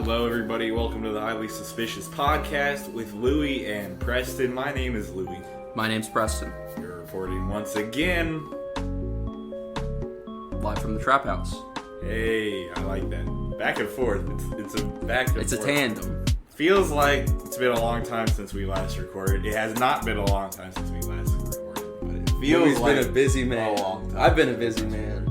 Hello, everybody. Welcome to the Highly Suspicious Podcast with Louie and Preston. My name is Louie. My name's Preston. We're reporting once again. Live from the trap house. Hey, I like that. Back and forth. It's a back and forth. It's a tandem. Feels like it's been a long time since we last recorded. It has not been a long time since we last recorded, but it feels Louie's like been a busy man. a long time. I've been a busy man.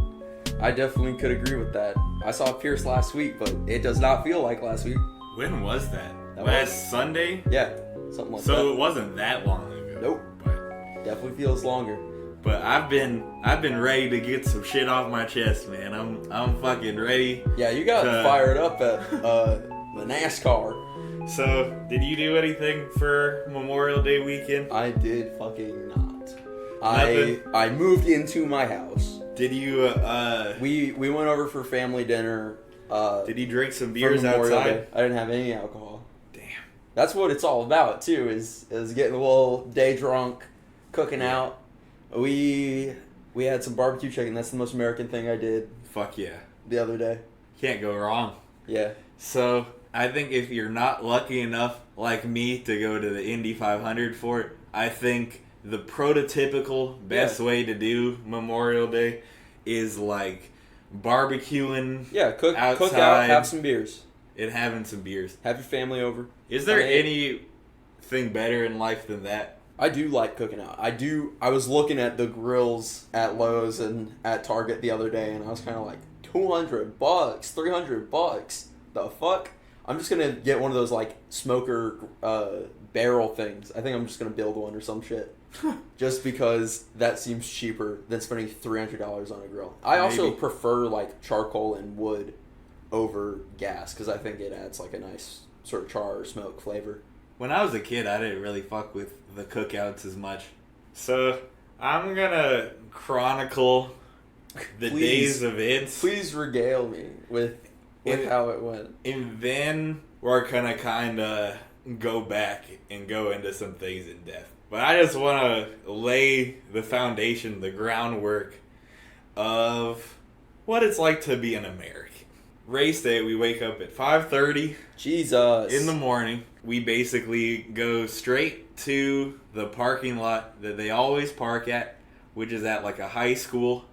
I definitely could agree with that. I saw Pierce last week, but it does not feel like last week. When was that? Last Sunday? Yeah, something like that. So it wasn't that long ago. Nope. But Definitely feels longer. But I've been ready to get some shit off my chest, man. I'm fucking ready. Yeah, you got fired up at the NASCAR. So, did you do anything for Memorial Day weekend? I did fucking not. Nothing? I moved into my house. Did you We went over for family dinner. Did you drink some for beers Memorial outside? Day. I didn't have any alcohol. Damn. That's what it's all about too. Is getting a little day drunk, cooking out. We had some barbecue chicken. That's the most American thing I did Fuck yeah. the other day. Can't go wrong. Yeah. So, I think if you're not lucky enough, like me, to go to the Indy 500 for it, I think the prototypical best way to do Memorial Day is like barbecuing. Yeah, cook outside, out, have some beers. And having some beers. Have your family over. Is there anything better in life than that? I do like cooking out. I was looking at the grills at Lowe's and at Target the other day, and I was kind of like, $200, $300. The fuck? I'm just gonna get one of those like smoker barrel things. I think I'm just gonna build one or some shit. Just because that seems cheaper than spending $300 on a grill. I also prefer like charcoal and wood over gas because I think it adds like a nice sort of char or smoke flavor. When I was a kid, I didn't really fuck with the cookouts as much. So, I'm gonna chronicle the day's events. Please regale me with how it went. And then we're gonna kinda go back and go into some things in depth. But I just wanna lay the foundation, the groundwork of what it's like to be an American. Race day, we wake up at 5:30 Jesus. in the morning. We basically go straight to the parking lot that they always park at, which is at like a high school,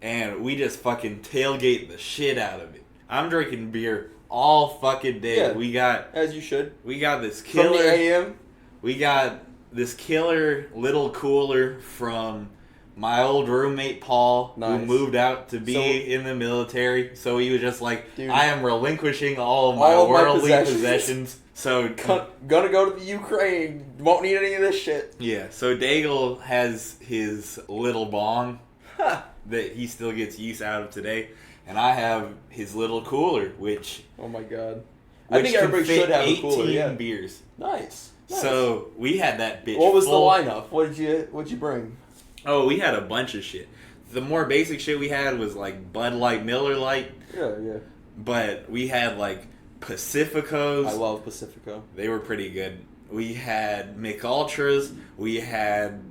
and we just fucking tailgate the shit out of it. I'm drinking beer all fucking day. Yeah, we got, as you should. We got this killer. From the AM. We got this killer little cooler from my old roommate Paul, who moved out to be in the military. So he was just like, dude, I am relinquishing all of my worldly possessions. So gonna go to the Ukraine. Won't need any of this shit. Yeah. So Daigle has his little bong that he still gets use out of today, and I have his little cooler, which oh my god, I think everybody should have a cooler. 18 beers. Nice. So we had that bitch. What was full. the lineup? What'd you bring? Oh, we had a bunch of shit. The more basic shit we had was like Bud Light, Miller Light. Yeah. But we had like Pacificos. I love Pacifico. They were pretty good. We had Mick Ultras. We had.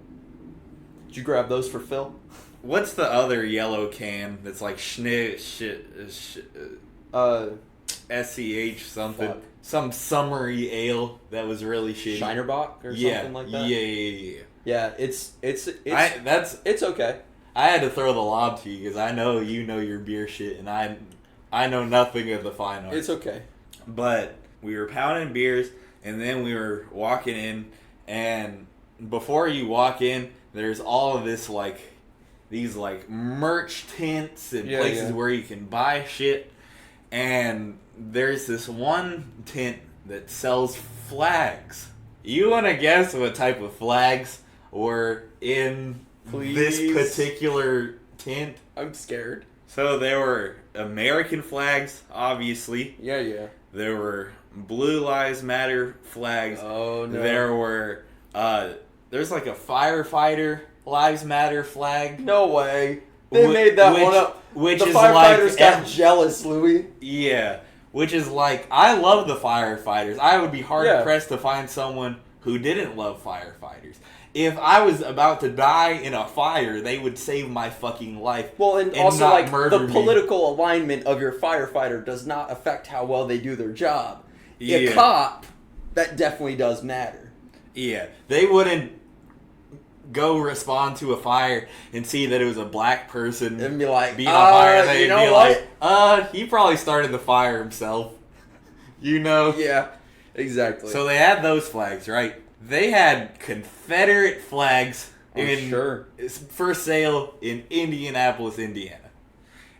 Did you grab those for Phil? What's the other yellow can that's like SCH something? Fuck. Some summery ale that was really shitty. Shinerbach or something like that? Yeah. Yeah, it's okay. I had to throw the lob to you because I know you know your beer shit and I know nothing of the fine arts. It's okay. But we were pounding beers and then we were walking in, and before you walk in, there's all of this these merch tents and places where you can buy shit, and there's this one tent that sells flags. You want to guess what type of flags were in this particular tent? I'm scared. So there were American flags, obviously. Yeah. There were Blue Lives Matter flags. Oh, no. There were, there's like a firefighter Lives Matter flag. No way. They made that one up. Which the is firefighters got jealous, Louis. Yeah. Which is like, I love the firefighters. I would be hard pressed to find someone who didn't love firefighters. if I was about to die in a fire, they would save my fucking life. Well, and also, not like, murder the me. political alignment of your firefighter does not affect how well they do their job. Yeah. A cop, that definitely does matter. Yeah, they wouldn't go respond to a fire and see that it was a black person And be like, being on fire. They'd you know be what? like, he probably started the fire himself. You know? Yeah, exactly. So they had those flags, right? They had Confederate flags for sale in Indianapolis, Indiana.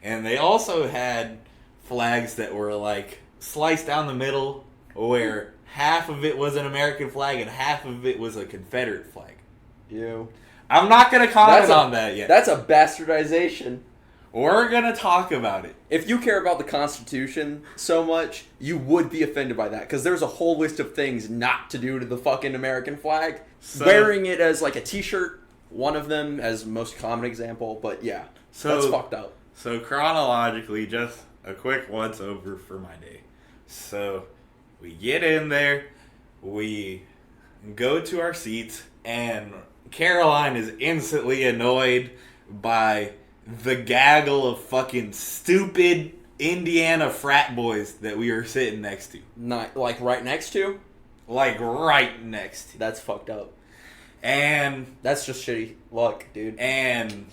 And they also had flags that were like sliced down the middle where half of it was an American flag and half of it was a Confederate flag. Ew. I'm not going to comment on that yet. That's a bastardization. We're going to talk about it. If you care about the Constitution so much, you would be offended by that. Because there's a whole list of things not to do to the fucking American flag. So, wearing it as like a t-shirt, one of them as most common example. But yeah, that's fucked up. So chronologically, just a quick once over for my day. So we get in there, we go to our seats, and Caroline is instantly annoyed by the gaggle of fucking stupid Indiana frat boys that we were sitting next to. Not like right next to? Like right next to. That's fucked up. And that's just shitty luck, dude. And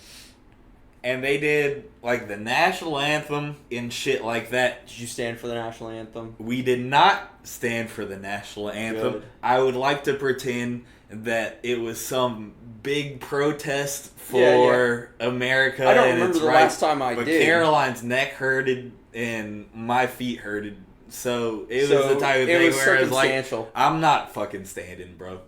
they did like the national anthem and shit like that. Did you stand for the national anthem? We did not stand for the national anthem. Good. I would like to pretend that it was some big protest for America. I don't and remember its the rights, last time I but did. Caroline's neck hurted and my feet hurted. So it was the type of thing where it's like, I'm not fucking standing, bro.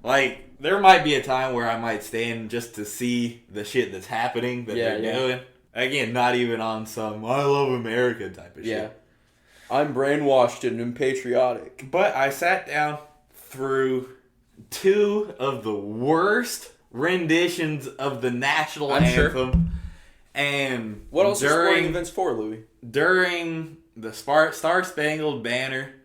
Like, there might be a time where I might stand just to see the shit that's happening that they're doing. Again, not even on some I love America type of shit. I'm brainwashed and I'm patriotic. But I sat down through two of the worst renditions of the national anthem. Sure. And what else are sporting events for, Louis? During the Star Spangled Banner,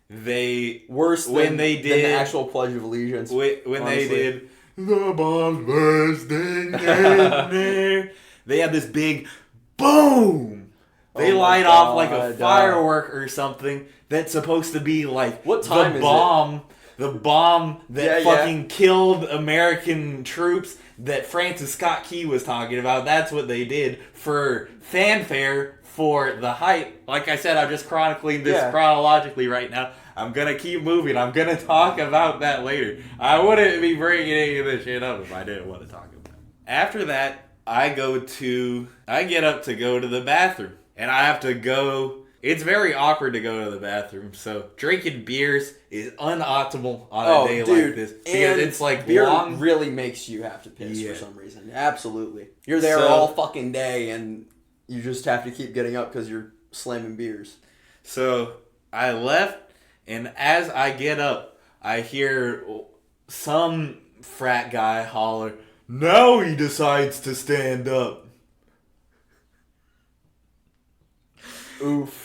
they than the actual Pledge of Allegiance. When they did the bombs bursting in there, they had this big boom. They light off like a firework or something that's supposed to be like what time the bomb. The bomb that fucking killed American troops that Francis Scott Key was talking about. That's what they did for fanfare for the hype. Like I said, I'm just chronicling this chronologically right now. I'm going to keep moving. I'm going to talk about that later. I wouldn't be bringing any of this shit up if I didn't want to talk about it. After that, I get up to go to the bathroom. And I have to go. It's very awkward to go to the bathroom, so drinking beers is unoptimal on a day like this. Because it's like beer really makes you have to piss for some reason. Absolutely. You're there all fucking day and you just have to keep getting up because you're slamming beers. So I left, and as I get up, I hear some frat guy holler, "Now he decides to stand up." Oof.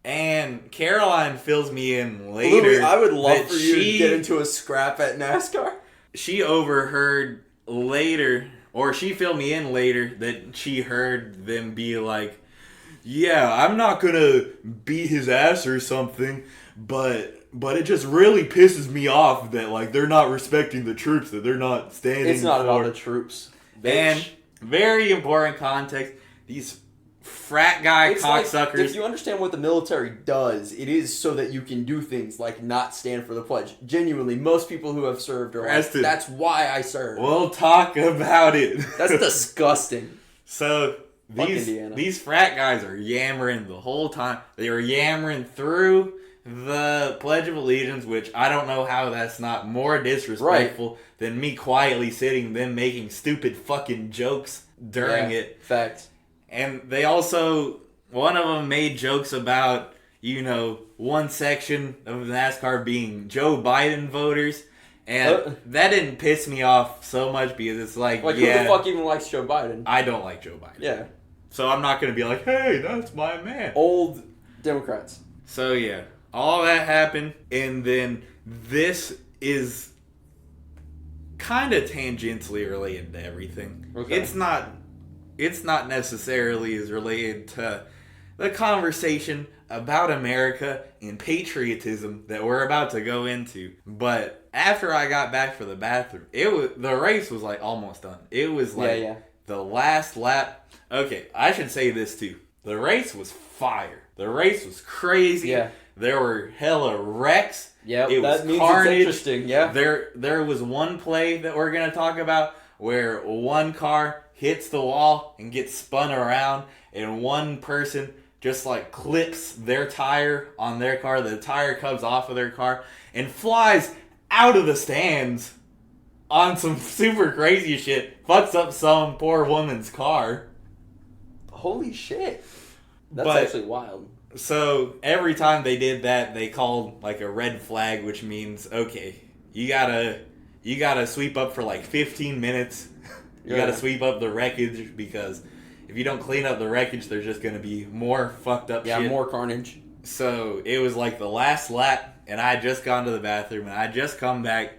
And Caroline fills me in later. Louis, I would love for you to get into a scrap at NASCAR. She overheard later, or she filled me in later, that she heard them be like, "Yeah, I'm not gonna beat his ass or something, but it just really pisses me off that like they're not respecting the troops, that they're not standing." It's not about the troops, bitch. And very important context, these frat guy cocksuckers. Like, if you understand what the military does, it is so that you can do things like not stand for the pledge. Genuinely, most people who have served are Preston, like, that's why I served. We'll talk about it. That's disgusting. So these frat guys are yammering the whole time. They were yammering through the Pledge of Allegiance, which I don't know how that's not more disrespectful than me quietly sitting them making stupid fucking jokes during it. Fact. And they also, one of them made jokes about, one section of NASCAR being Joe Biden voters. And that didn't piss me off so much because it's like who the fuck even likes Joe Biden? I don't like Joe Biden. Yeah. So I'm not going to be like, hey, that's my man. Old Democrats. So yeah, all that happened. And then this is kind of tangentially related to everything. Okay. It's not necessarily as related to the conversation about America and patriotism that we're about to go into. But after I got back from the bathroom, the race was like almost done. It was like the last lap. Okay, I should say this too. The race was fire. The race was crazy. Yeah. There were hella wrecks. Yeah, it was that means carnage. It's interesting. Yeah. There was one play that we're gonna talk about where one car hits the wall and gets spun around, and one person just like clips their tire on their car. The tire comes off of their car and flies out of the stands on some super crazy shit. Fucks up some poor woman's car. Holy shit. That's actually wild. So every time they did that, they called like a red flag, which means, okay, you gotta sweep up for like 15 minutes. You gotta sweep up the wreckage, because if you don't clean up the wreckage, there's just gonna be more fucked up shit. Yeah, more carnage. So it was like the last lap, and I had just gone to the bathroom, and I had just come back,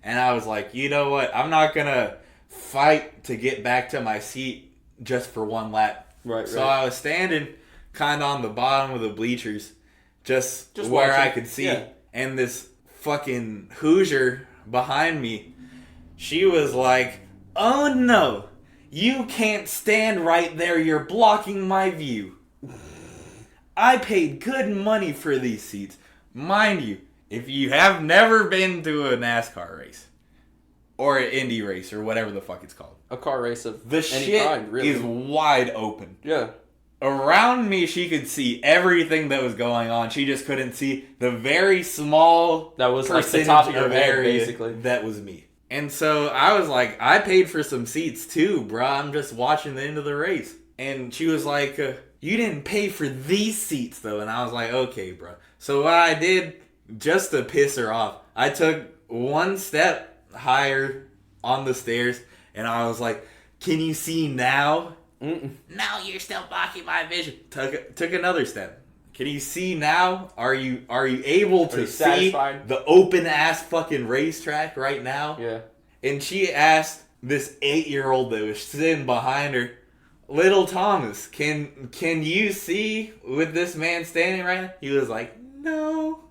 and I was like, you know what? I'm not gonna fight to get back to my seat just for one lap. Right. So I was standing kind of on the bottom of the bleachers, just where watching. I could see. Yeah. And this fucking Hoosier behind me, she was like, oh no, you can't stand right there, you're blocking my view. I paid good money for these seats. Mind you, if you have never been to a NASCAR race, or an Indy race, or whatever the fuck it's called. A car race of the any shit kind, really. Is wide open. Yeah. Around me, she could see everything that was going on. She just couldn't see the very small that was like the top of your head, basically. That was me. And so I was like, I paid for some seats too, bruh. I'm just watching the end of the race. And she was like, you didn't pay for these seats though. And I was like, okay, bruh. So what I did, just to piss her off, I took one step higher on the stairs, and I was like, can you see now? Mm-mm. No, you're still blocking my vision. Took another step. Can you see now? Are you able to see the open ass fucking racetrack right now? Yeah. And she asked this 8-year-old that was sitting behind her, little Thomas, can you see with this man standing right now? He was like, no.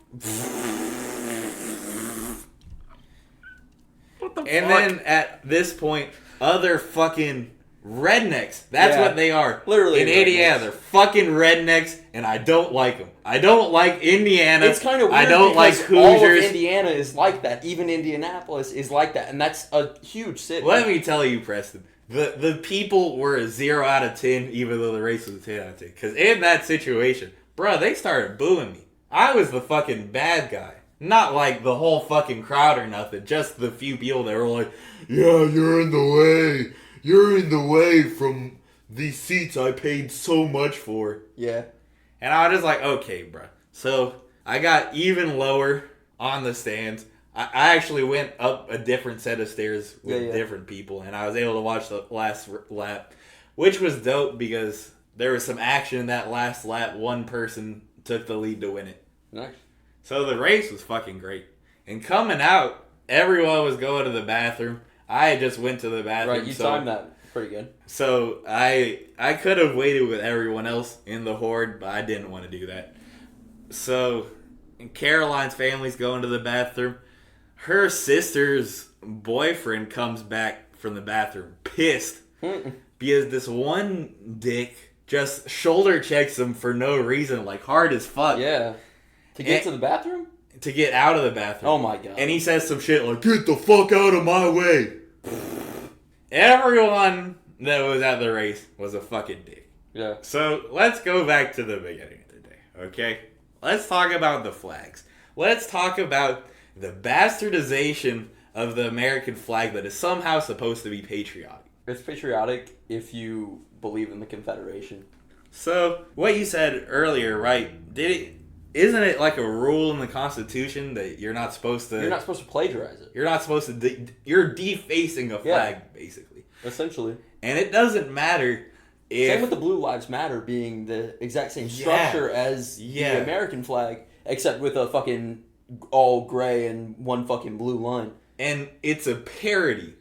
What the fuck? And then at this point, other fucking rednecks. That's what they are. Literally in Indiana, they're fucking rednecks, and I don't like them. I don't like Indiana. It's kind of weird. I don't like Hoosiers. All of Indiana is like that. Even Indianapolis is like that, and that's a huge city. Let me tell you, Preston. The people were a 0 out of 10, even though the race was a 10 out of 10. Because in that situation, bruh, they started booing me. I was the fucking bad guy. Not like the whole fucking crowd or nothing. Just the few people that were like, yeah, you're in the way. You're in the way from these seats I paid so much for. Yeah. And I was just like, okay, bruh. So I got even lower on the stands. I actually went up a different set of stairs with different people, and I was able to watch the last lap, which was dope because there was some action in that last lap. One person took the lead to win it. Nice. So the race was fucking great. And coming out, everyone was going to the bathroom. I just went to the bathroom. Right, you timed that pretty good. So I could have waited with everyone else in the horde, but I didn't want to do that. So Caroline's family's going to the bathroom. Her sister's boyfriend comes back from the bathroom pissed because this one dick just shoulder checks him for no reason, like hard as fuck. Yeah. To get to the bathroom? To get out of the bathroom. Oh my god. And he says some shit like, get the fuck out of my way. Everyone that was at the race was a fucking dick. Yeah. So let's go back to the beginning of the day, okay? Let's talk about the flags. Let's talk about the bastardization of the American flag that is somehow supposed to be patriotic. It's patriotic if you believe in the Confederation. So, what you said earlier, right? Isn't it like a rule in the Constitution that you're not supposed to... You're not supposed to plagiarize it. You're not supposed to... you're defacing a flag, basically. Essentially. And it doesn't matter if... Same with the Blue Lives Matter being the exact same structure as the American flag, except with a fucking all gray and one fucking blue line. and it's a parody.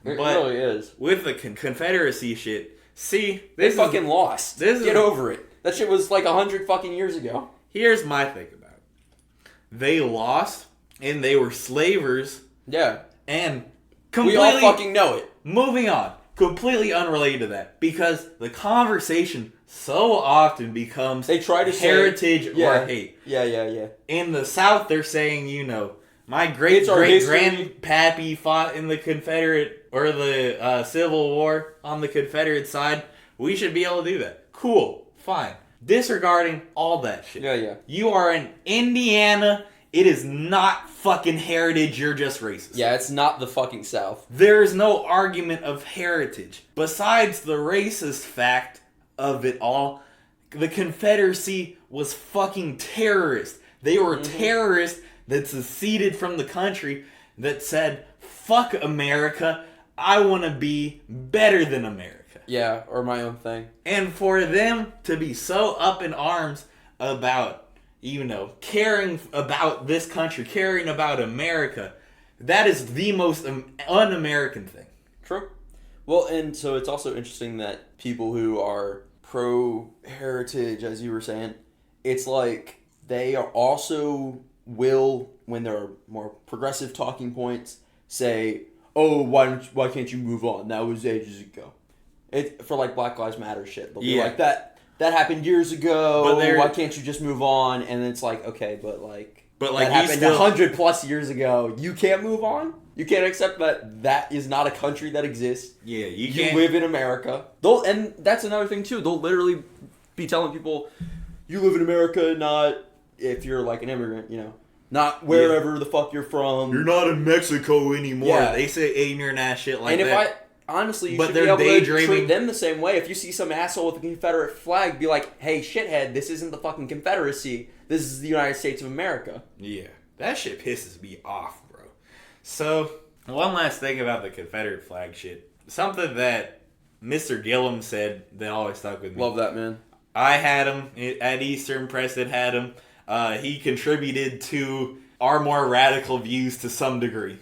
It But really is. with the Confederacy shit, see, They fucking lost. Get over it. That shit was like 100 fucking years ago. Here's my thing about it. They lost, and they were slavers. Yeah. And we all fucking know it. Moving on. Completely unrelated to that. Because the conversation so often becomes they try to heritage say, or hate. Yeah. In the South, they're saying, my great-great-grandpappy fought in the Confederate or the Civil War on the Confederate side. We should be able to do that. Cool. Fine. Disregarding all that shit. Yeah. You are in Indiana. It is not fucking heritage. You're just racist. Yeah, it's not the fucking South. There's no argument of heritage. Besides the racist fact of it all, the Confederacy was fucking terrorists. They were terrorists that seceded from the country that said, fuck America, I want to be better than America. Yeah, or my own thing. And for them to be so up in arms about, caring about this country, caring about America, that is the most un-American thing. True. Well, and so it's also interesting that people who are pro-heritage, as you were saying, it's like they are also will, when there are more progressive talking points, say, oh, why can't you move on? That was ages ago. For like Black Lives Matter shit. They'll be like, that happened years ago, why can't you just move on? And it's like, okay, but that happened 100 plus years ago. You can't move on? You can't accept that is not a country that exists. Yeah, you can't. You live in America. And that's another thing too. They'll literally be telling people, you live in America, not if you're like an immigrant, not wherever the fuck you're from. You're not in Mexico anymore. Yeah. They say ignorant ass shit like that. And honestly, you should be able to treat them the same way. If you see some asshole with a Confederate flag, be like, hey, shithead, this isn't the fucking Confederacy. This is the United States of America. Yeah. That shit pisses me off, bro. So, one last thing about the Confederate flag shit. Something that Mr. Gillum said that always stuck with me. Love that, man. I had him at Eastern. Preston had him. He contributed to our more radical views to some degree.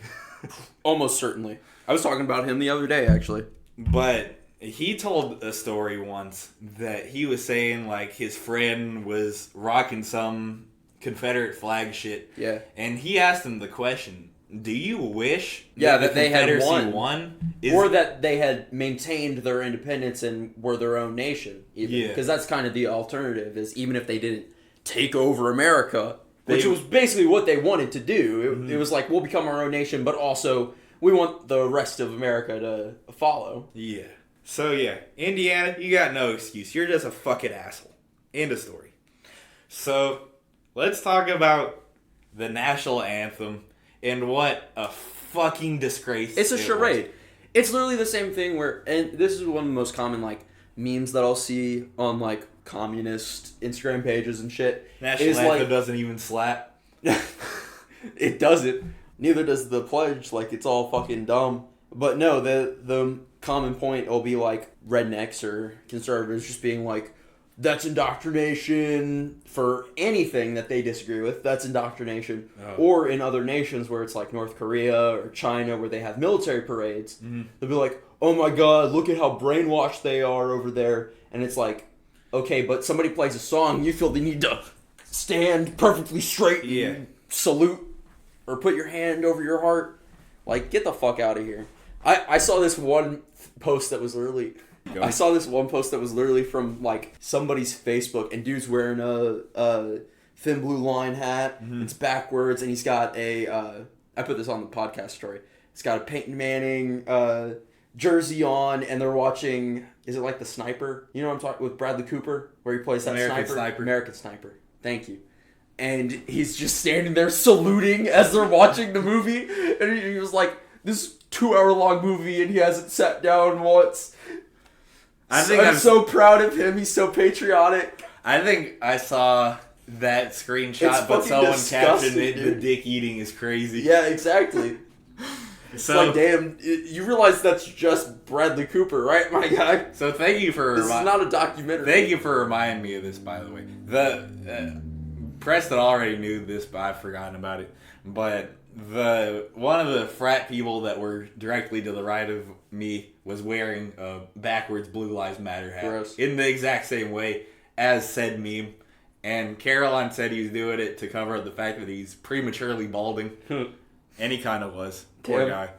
Almost certainly. I was talking about him the other day, actually. But he told a story once that he was saying, like, his friend was rocking some Confederate flag shit. Yeah. And he asked him the question, do you wish that they had won? Or that they had maintained their independence and were their own nation, even. Yeah. Because that's kind of the alternative, is even if they didn't take over America, which was basically what they wanted to do. It was like, we'll become our own nation, but also we want the rest of America to follow. Yeah. So, yeah. Indiana, you got no excuse. You're just a fucking asshole. End of story. So, let's talk about the national anthem and what a fucking disgrace it's a charade. Was. It's literally the same thing where, and this is one of the most common, like, memes that I'll see on, like, communist Instagram pages and shit. National anthem doesn't even slap. It doesn't. Neither does the pledge. Like, it's all fucking dumb. But no, the common point will be like rednecks or conservatives just being like, that's indoctrination for anything that they disagree with. That's indoctrination. Oh. Or in other nations where it's like North Korea or China where they have military parades, they'll be like, oh my god, look at how brainwashed they are over there. And it's like, okay, but somebody plays a song, you feel the need to stand perfectly straight and salute or put your hand over your heart. Like, get the fuck out of here. I saw this one post that was literally... I saw this one post that was literally from, like, somebody's Facebook, and dude's wearing a thin blue line hat. It's backwards, and he's got a... I put this on the podcast story. He's got a Peyton Manning jersey on, and they're watching... Is it like The Sniper? You know what I'm talking... With Bradley Cooper, where he plays that sniper? American Sniper. Thank you. And he's just standing there saluting as they're watching the movie. And he was like, this 2-hour-long movie and he hasn't sat down once. I'm so proud of him. He's so patriotic. I think I saw that screenshot, but someone captioned it, the dick eating is crazy. Yeah, exactly. It's like, damn, you realize that's just Bradley Cooper, right, my guy? So thank you for... This is not a documentary. Thank you for reminding me of this, by the way. Preston already knew this, but I've forgotten about it. But one of the frat people that were directly to the right of me was wearing a backwards Blue Lives Matter hat. Gross. In the exact same way as said meme. And Caroline said he was doing it to cover up the fact that he's prematurely balding. And he kind of was. Poor guy.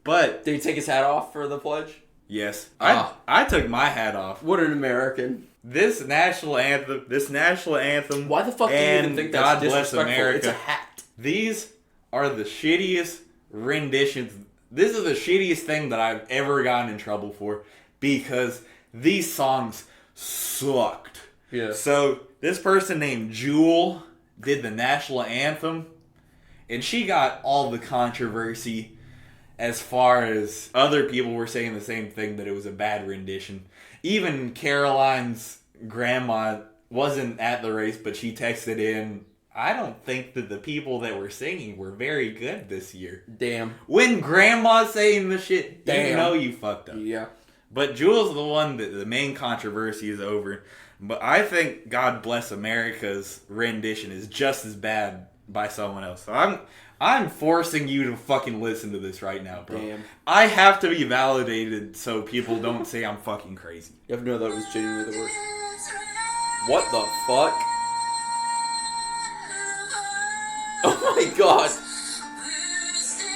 But did he take his hat off for the pledge? Yes. I took my hat off. What an American. This national anthem. Why the fuck do you even think that's disrespectful? America. It's a hat. These are the shittiest renditions. This is the shittiest thing that I've ever gotten in trouble for because these songs sucked. Yeah. So this person named Jewel did the national anthem, and she got all the controversy as far as other people were saying the same thing, that it was a bad rendition. Even Caroline's grandma wasn't at the race, but she texted in, I don't think that the people that were singing were very good this year. Damn. When grandma's saying the shit, Damn. you know you fucked up. Yeah. But Jewel's the one that the main controversy is over. But I think God Bless America's rendition is just as bad by someone else. So I'm forcing you to fucking listen to this right now, bro. Damn. I have to be validated so people don't say I'm fucking crazy. You have to know that it was genuinely the worst. What the fuck? Oh my god.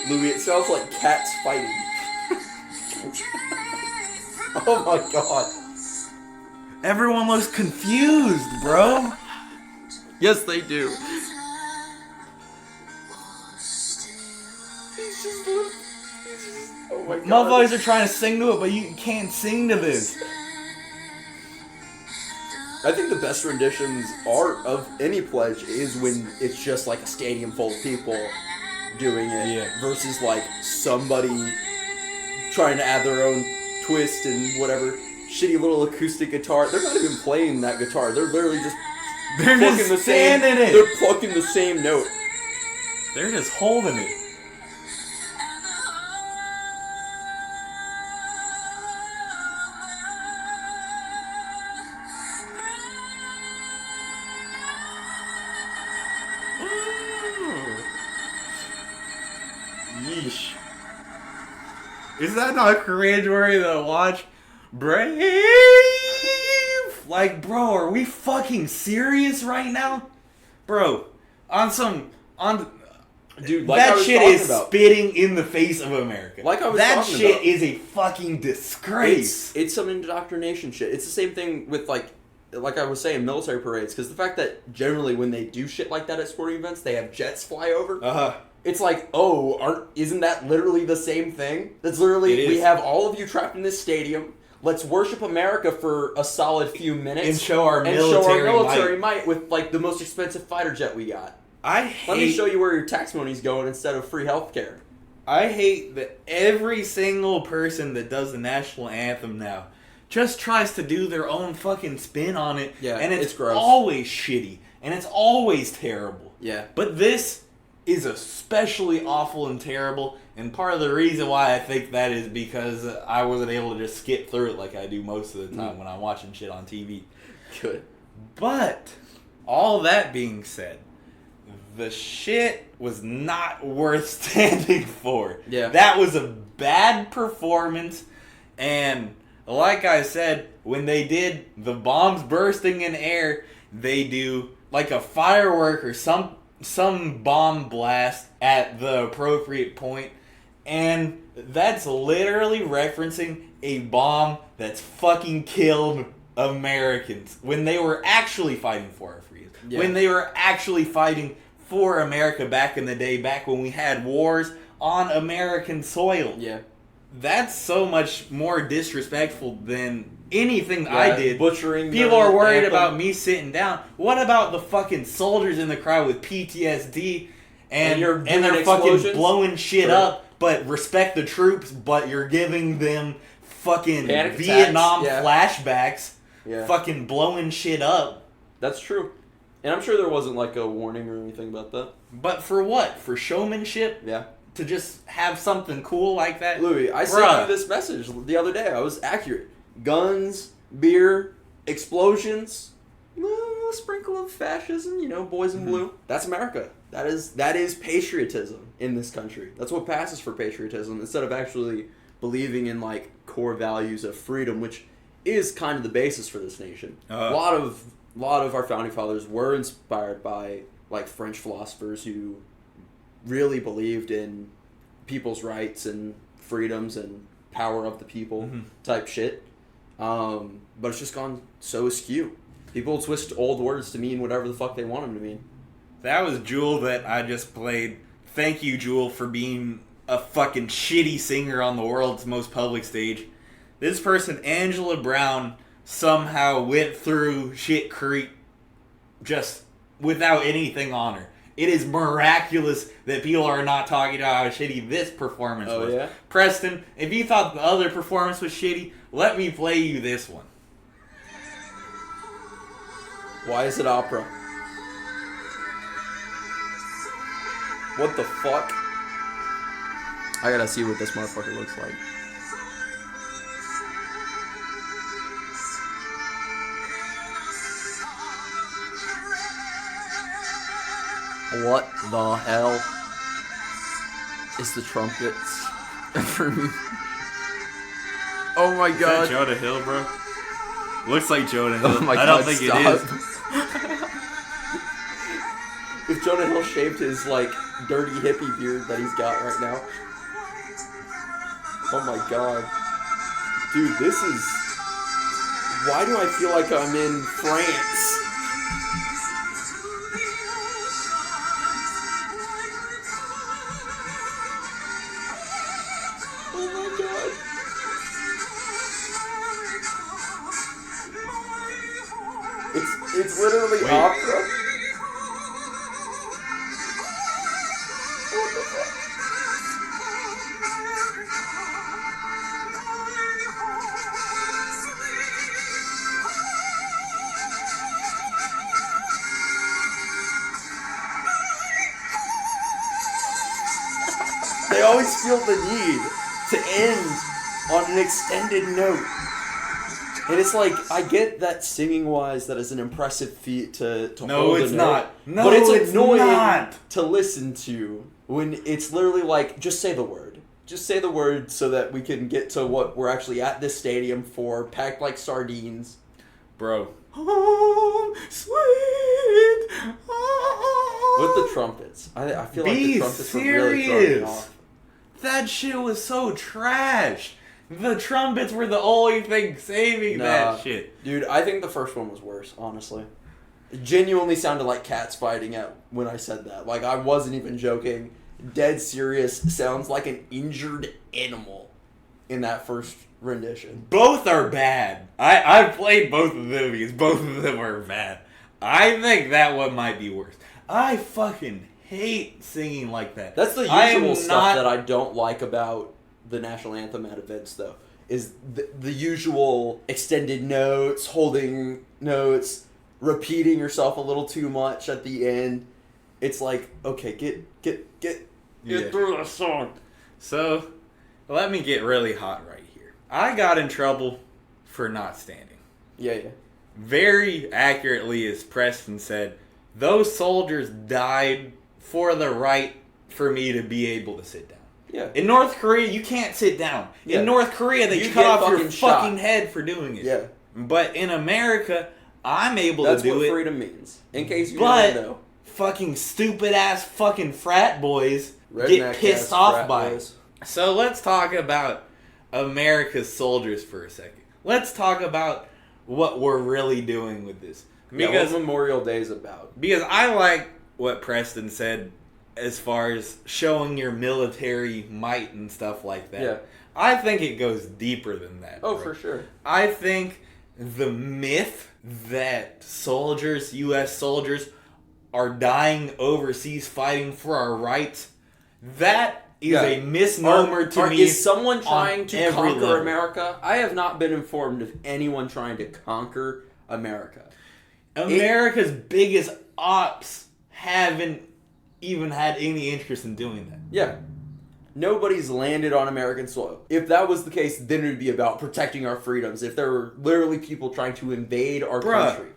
Louis, it sounds like cats fighting. Oh my god. Everyone looks confused, bro. Yes, they do. Oh my god. Motherfuckers are trying to sing to it, but you can't sing to this. I think the best renditions are of any pledge is when it's just like a stadium full of people doing it, Yeah. versus like somebody trying to add their own twist and whatever shitty little acoustic guitar. They're not even playing that guitar. They're literally just They're plucking just the same. standing it. They're plucking the same note. They're just holding it. Yeesh. Is that not cringeworthy to watch? Brave! Like, bro, are we fucking serious right now? Bro, Dude, like I that was shit talking is about. spitting in the face of America. Like I was that talking shit about. is a fucking disgrace. It's some indoctrination shit. It's the same thing with like I was saying, military parades. Because the fact that generally when they do shit like that at sporting events, they have jets fly over. It's like, isn't that literally the same thing? That's literally, we have all of you trapped in this stadium. Let's worship America for a solid few minutes and show our military might with like the most expensive fighter jet we got. Let me show you where your tax money's going instead of free healthcare. I hate that every single person that does the national anthem now just tries to do their own fucking spin on it. Yeah, and it's gross. always shitty. And it's always terrible. Yeah. But this is especially awful and terrible. And part of the reason why I think that is because I wasn't able to just skip through it like I do most of the time when I'm watching shit on TV. Good. But, all that being said, the shit was not worth standing for. Yeah. That was a bad performance, and like I said, when they did the bombs bursting in air, they do like a firework or some bomb blast at the appropriate point, and that's literally referencing a bomb that's fucking killed Americans when they were actually fighting for our freedom. Yeah. When they were actually fighting for America back in the day, back when we had wars on American soil. Yeah. That's so much more disrespectful than anything I did. Butchering. People are worried about me sitting down. What about the fucking soldiers in the crowd with PTSD and they're fucking blowing shit up, but respect the troops, but you're giving them fucking Vietnam flashbacks, fucking blowing shit up. That's true. And I'm sure there wasn't like a warning or anything about that. But for what? For showmanship? Yeah. To just have something cool like that? Louis, I sent you this message the other day. I was accurate. Guns, beer, explosions. A sprinkle of fascism, boys in blue. That's America. That is patriotism in this country. That's what passes for patriotism, instead of actually believing in like core values of freedom, which is kind of the basis for this nation. A lot of our founding fathers were inspired by like French philosophers who really believed in people's rights and freedoms and power of the people type shit. But it's just gone so askew. People twist old words to mean whatever the fuck they want them to mean. That was Jewel that I just played. Thank you, Jewel, for being a fucking shitty singer on the world's most public stage. This person, Angela Brown, somehow went through Shit Creek just without anything on her. It is miraculous that people are not talking about how shitty this performance was. Yeah? Preston, if you thought the other performance was shitty, let me play you this one. Why is it opera? What the fuck? I gotta see what this motherfucker looks like. What the hell is the trumpets for me? Oh my god. Is that Jonah Hill, bro? Looks like Jonah Hill. Oh my I god, don't think stop. it is. If Jonah Hill shaved his, like, dirty hippie beard that he's got right now. Oh my god. Dude, this is... Why do I feel like I'm in France? Oh my god. It's literally opera. What the fuck? They always feel the need to end on an extended note. And it's like, I get that singing-wise, that is an impressive feat to No, hold it's a note. not. No, but it's annoying not. to listen to when it's literally like, just say the word. Just say the word so that we can get to what we're actually at this stadium for, packed like sardines. Bro. Home, sweet home. With the trumpets. I feel like the trumpets were really throwing me off. That shit was so trash. The trumpets were the only thing saving that shit. Dude, I think the first one was worse, honestly. It genuinely sounded like cats fighting out when I said that. Like, I wasn't even joking. Dead serious. Sounds like an injured animal in that first rendition. Both are bad. I've played both of them because both of them are bad. I think that one might be worse. I fucking hate singing like that. That's the usual stuff that I don't like about the national anthem at events, though, is the usual extended notes, holding notes, repeating yourself a little too much at the end. It's like, okay, get through the song. So, let me get really hot right here. I got in trouble for not standing. Yeah. Very accurately, as Preston said, those soldiers died for the right for me to be able to sit down. Yeah. In North Korea, you can't sit down. Yeah. In North Korea, they cut off your fucking head for doing it. Yeah. But in America, I'm able That's to do it. That's what freedom means. In case you didn't know. Fucking stupid ass fucking frat boys Redneck get pissed off by boys. it. So let's talk about America's soldiers for a second. Let's talk about what we're really doing with this. Because what Memorial Day is about. Because I like what Preston said as far as showing your military might and stuff like that. Yeah. I think it goes deeper than that. Oh, bro. for sure. I think the myth that soldiers, U.S. soldiers, are dying overseas fighting for our rights, that is a misnomer to me. Is someone trying to conquer level. America? I have not been informed of anyone trying to conquer America. America's biggest ops haven't even had any interest in doing that. Yeah. Nobody's landed on American soil. If that was the case, then it would be about protecting our freedoms. If there were literally people trying to invade our country.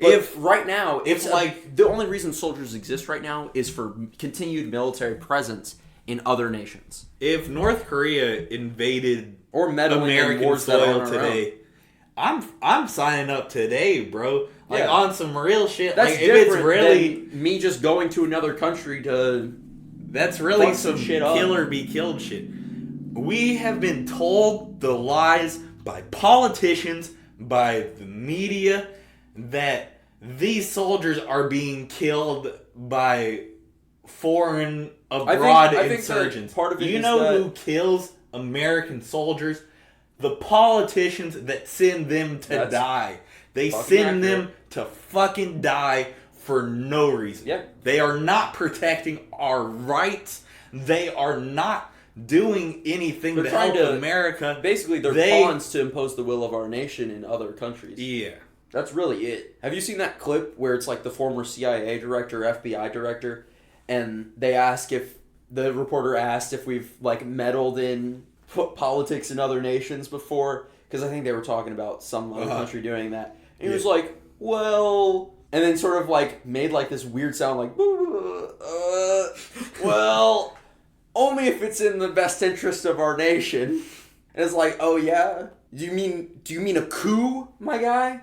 If right now, if like the only reason soldiers exist right now is for continued military presence in other nations. If North Korea invaded or meddling in American wars that soil aren't today, I'm signing up today, bro. Like on some real shit. That's like different if it's really than me just going to another country to. That's really fuck some shit kill up. or be killed shit. We have been told the lies by politicians, by the media, that these soldiers are being killed by foreign abroad I think insurgents. part of it you is know that who kills American soldiers? The politicians that send them to die. They send them to fucking die for no reason. Yeah. They are not protecting our rights. They are not doing anything to help America. Basically, they're pawns to impose the will of our nation in other countries. Yeah. That's really it. Have you seen that clip where it's like the former CIA director, FBI director, and they ask if the reporter asked if we've like meddled in politics in other nations before? Because I think they were talking about some other country doing that. And he was like, well, and then sort of like made like this weird sound like, well, only if it's in the best interest of our nation. And it's like, oh yeah? Do you mean a coup, my guy?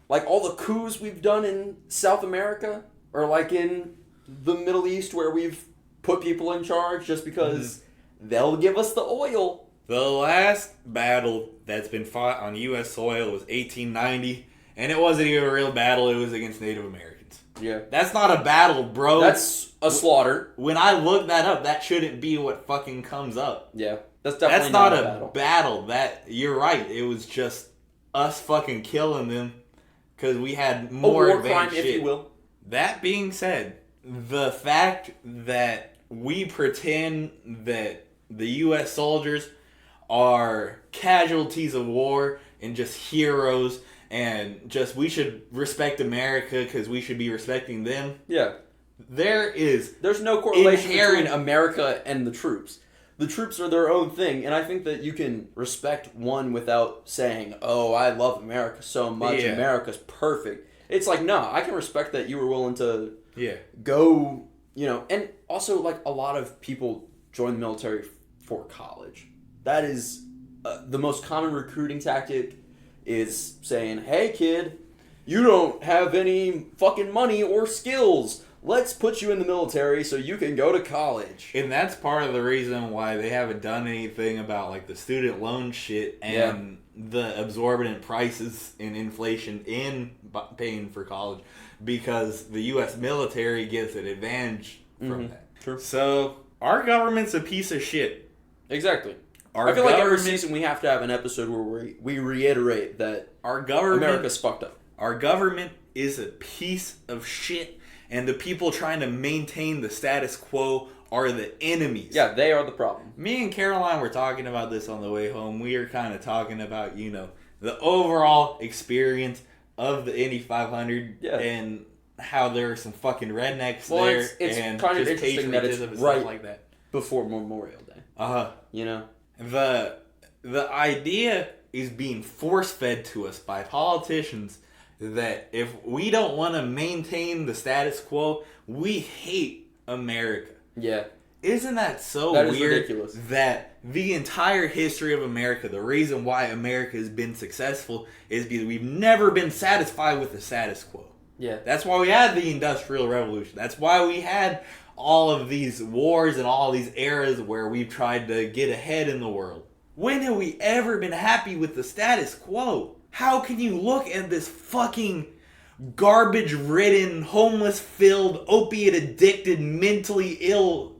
Like all the coups we've done in South America? Or like in the Middle East where we've put people in charge just because they'll give us the oil. The last battle that's been fought on U.S. soil was 1890, and it wasn't even a real battle. It was against Native Americans. Yeah. That's not a battle, bro. That's a slaughter. When I look that up, that shouldn't be what fucking comes up. Yeah. That's definitely not a battle. You're right. It was just us fucking killing them because we had more a war advanced crime, shit. if you will. That being said, the fact that we pretend that the U.S. soldiers are casualties of war and just heroes and just we should respect America because we should be respecting them. Yeah. There's no correlation between America and the troops. The troops are their own thing, and I think that you can respect one without saying, oh, I love America so much, America's perfect. It's like, no, I can respect that you were willing to go, and also, like, a lot of people join the military for college. That is the most common recruiting tactic is saying, hey, kid, you don't have any fucking money or skills. Let's put you in the military so you can go to college. And that's part of the reason why they haven't done anything about like the student loan shit and the exorbitant prices and inflation in paying for college because the U.S. military gets an advantage from that. True. So our government's a piece of shit. Exactly. I feel like every season we have to have an episode where we reiterate that our government, America's fucked up. Our government is a piece of shit. And the people trying to maintain the status quo are the enemies. Yeah, they are the problem. Me and Caroline were talking about this on the way home. We are kind of talking about, the overall experience of the Indy 500 and how there are some fucking rednecks there. It's and kind of just interesting that it's and right stuff like that. Before Memorial Day. The idea is being force-fed to us by politicians that if we don't want to maintain the status quo, we hate America. Yeah. Isn't that so weird? Ridiculous. That the entire history of America, the reason why America has been successful is because we've never been satisfied with the status quo. Yeah. That's why we had the Industrial Revolution. That's why we had all of these wars and all these eras where we've tried to get ahead in the world. When have we ever been happy with the status quo? How can you look at this fucking garbage-ridden, homeless-filled, opiate-addicted, mentally ill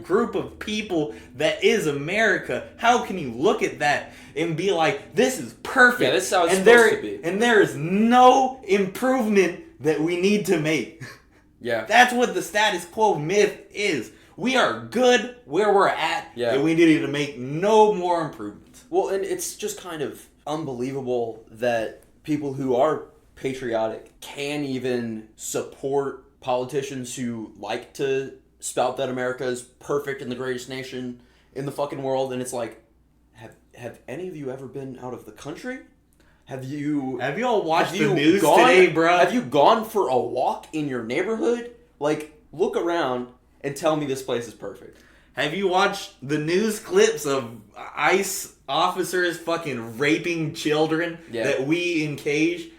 group of people that is America? How can you look at that and be like, this is perfect? Yeah, this is how it's supposed to be. And there is no improvement that we need to make. Yeah. That's what the status quo myth is. We are good where we're at, and we need to make no more improvements. Well, and it's just kind of unbelievable that people who are patriotic can even support politicians who like to spout that America is perfect and the greatest nation in the fucking world. And it's like, have any of you ever been out of the country? Have you all watched have the you news gone, today, bro? Have you gone for a walk in your neighborhood? Like, look around and tell me this place is perfect. Have you watched the news clips of ICE officers fucking raping children that we encage?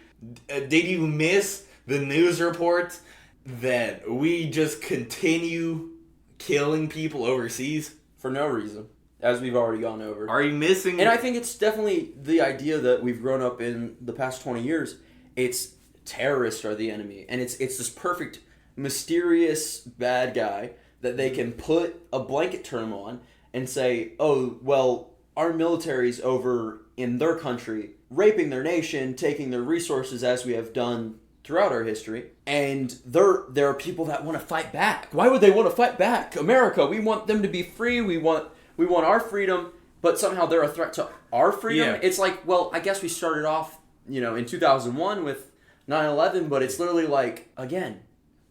Did you miss the news reports that we just continue killing people overseas? For no reason. As we've already gone over. Are you missing... And I think it's definitely the idea that we've grown up in the past 20 years. It's terrorists are the enemy. And it's this perfect, mysterious bad guy that they can put a blanket term on and say, oh, well, our military's over in their country, raping their nation, taking their resources as we have done throughout our history. And there are people that want to fight back. Why would they want to fight back? America, we want them to be free. We want our freedom, but somehow they're a threat to our freedom. Yeah. It's like, well, I guess we started off, in 2001 with 9/11, but it's literally like, again,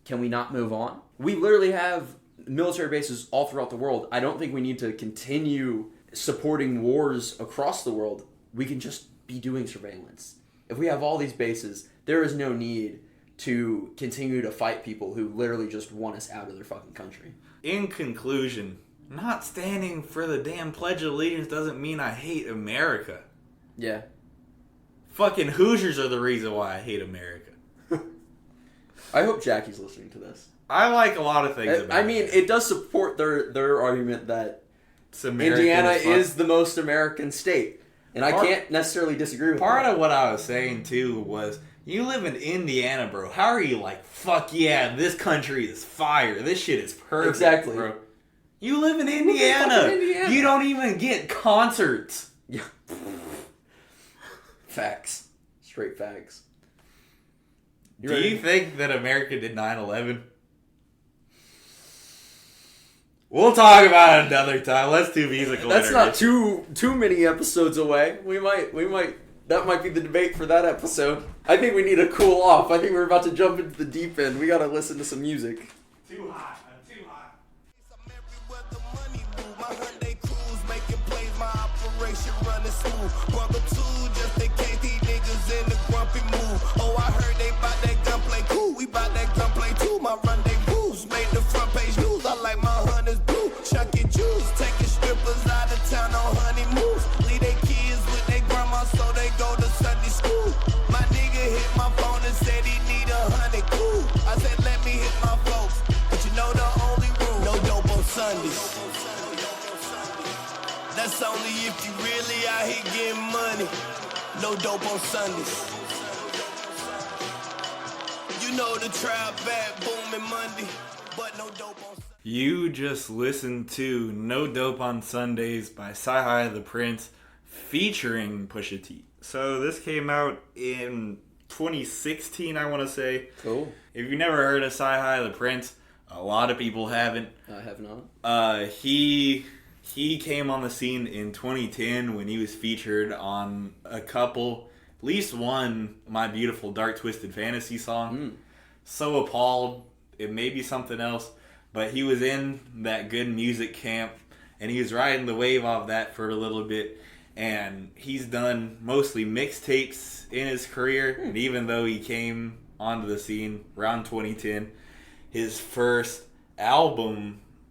can we not move on? We literally have military bases all throughout the world. I don't think we need to continue supporting wars across the world. We can just be doing surveillance. If we have all these bases, there is no need to continue to fight people who literally just want us out of their fucking country. In conclusion, not standing for the damn Pledge of Allegiance doesn't mean I hate America. Yeah. Fucking Hoosiers are the reason why I hate America. I hope Jackie's listening to this. I like a lot of things about it. It does support their argument that Indiana is the most American state. And I can't necessarily disagree with that. Part of what I was saying, too, was you live in Indiana, bro. How are you like, fuck yeah, this country is fire. This shit is perfect, exactly, bro. You live in Indiana. You don't even get concerts. Yeah. Facts. Straight facts. Do you think that America did 9/11? We'll talk about it another time. Let's do musical. That's not too many episodes away. We might. That might be the debate for that episode. I think we need to cool off. I think we're about to jump into the deep end. We gotta listen to some music. Too hot. Too hot. Running smooth. Brother two, just in case these niggas in the grumpy mood. Oh, I heard they bout that gunplay. Cool, we bout that gunplay too. My rendezvous made the front page news. I like my hunters blue. Chunky juice, taking strippers out of town on honeymoons. Leave they kids with their grandma so they go to Sunday school. My nigga hit my phone and said he need 100. Cool. I said let me hit my folks, but you know the only rule: no dope on Sundays. That's only if you really out here getting money. No dope on Sundays. You know the trap back booming Monday, but no dope on Sundays. You just listened to No Dope on Sundays by Sci-Hi the Prince featuring Pusha T. So this came out in 2016, I want to say. Cool. If you've never heard of Sci-Hi the Prince, a lot of people haven't. I have not. He came on the scene in 2010 when he was featured on a couple, at least one, My Beautiful Dark Twisted Fantasy song. So Appalled, it may be something else, but he was in that good music camp, and he was riding the wave off that for a little bit, and he's done mostly mixtapes in his career, and even though he came onto the scene around 2010, his first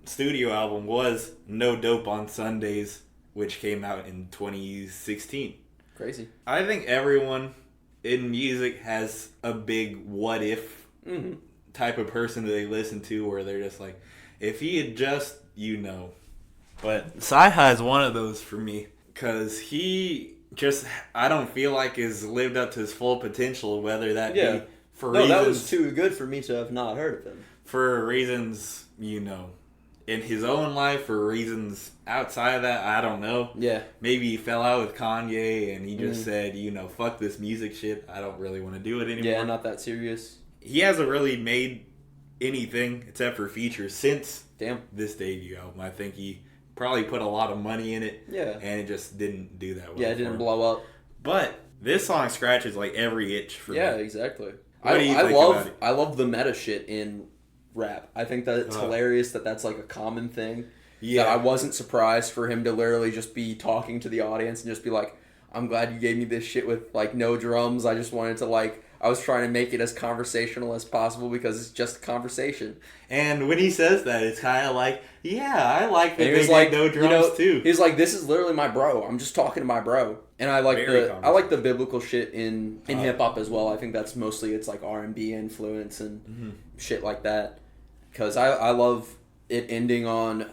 studio album was No Dope on Sundays, which came out in 2016. Crazy. I think everyone in music has a big what if type of person that they listen to where they're just like, if he had just, But Sci-Hi is one of those for me because he just, I don't feel like has lived up to his full potential, whether that be for reasons... No, that was too good for me to have not heard of him. For reasons, in his own life, for reasons outside of that, I don't know. Yeah. Maybe he fell out with Kanye and he just said, fuck this music shit. I don't really want to do it anymore. Yeah, not that serious. He hasn't really made anything except for features since this debut album. I think he probably put a lot of money in it. Yeah. And it just didn't do that well. Yeah, it didn't blow up. But this song scratches like every itch for me. Yeah, exactly. What do you think about it? I love the meta shit in rap. I think that it's hilarious that that's like a common thing. Yeah. That I wasn't surprised for him to literally just be talking to the audience and just be like, I'm glad you gave me this shit with, like, no drums. I just wanted to, like, I was trying to make it as conversational as possible because it's just a conversation. And when he says that, it's kind of like, yeah, I like that And they he was like, no drums too. He's like, this is literally my bro. I'm just talking to my bro. And I like the biblical shit in hip hop as well. I think that's mostly it's like R&B influence and shit like that. Because I love it ending on,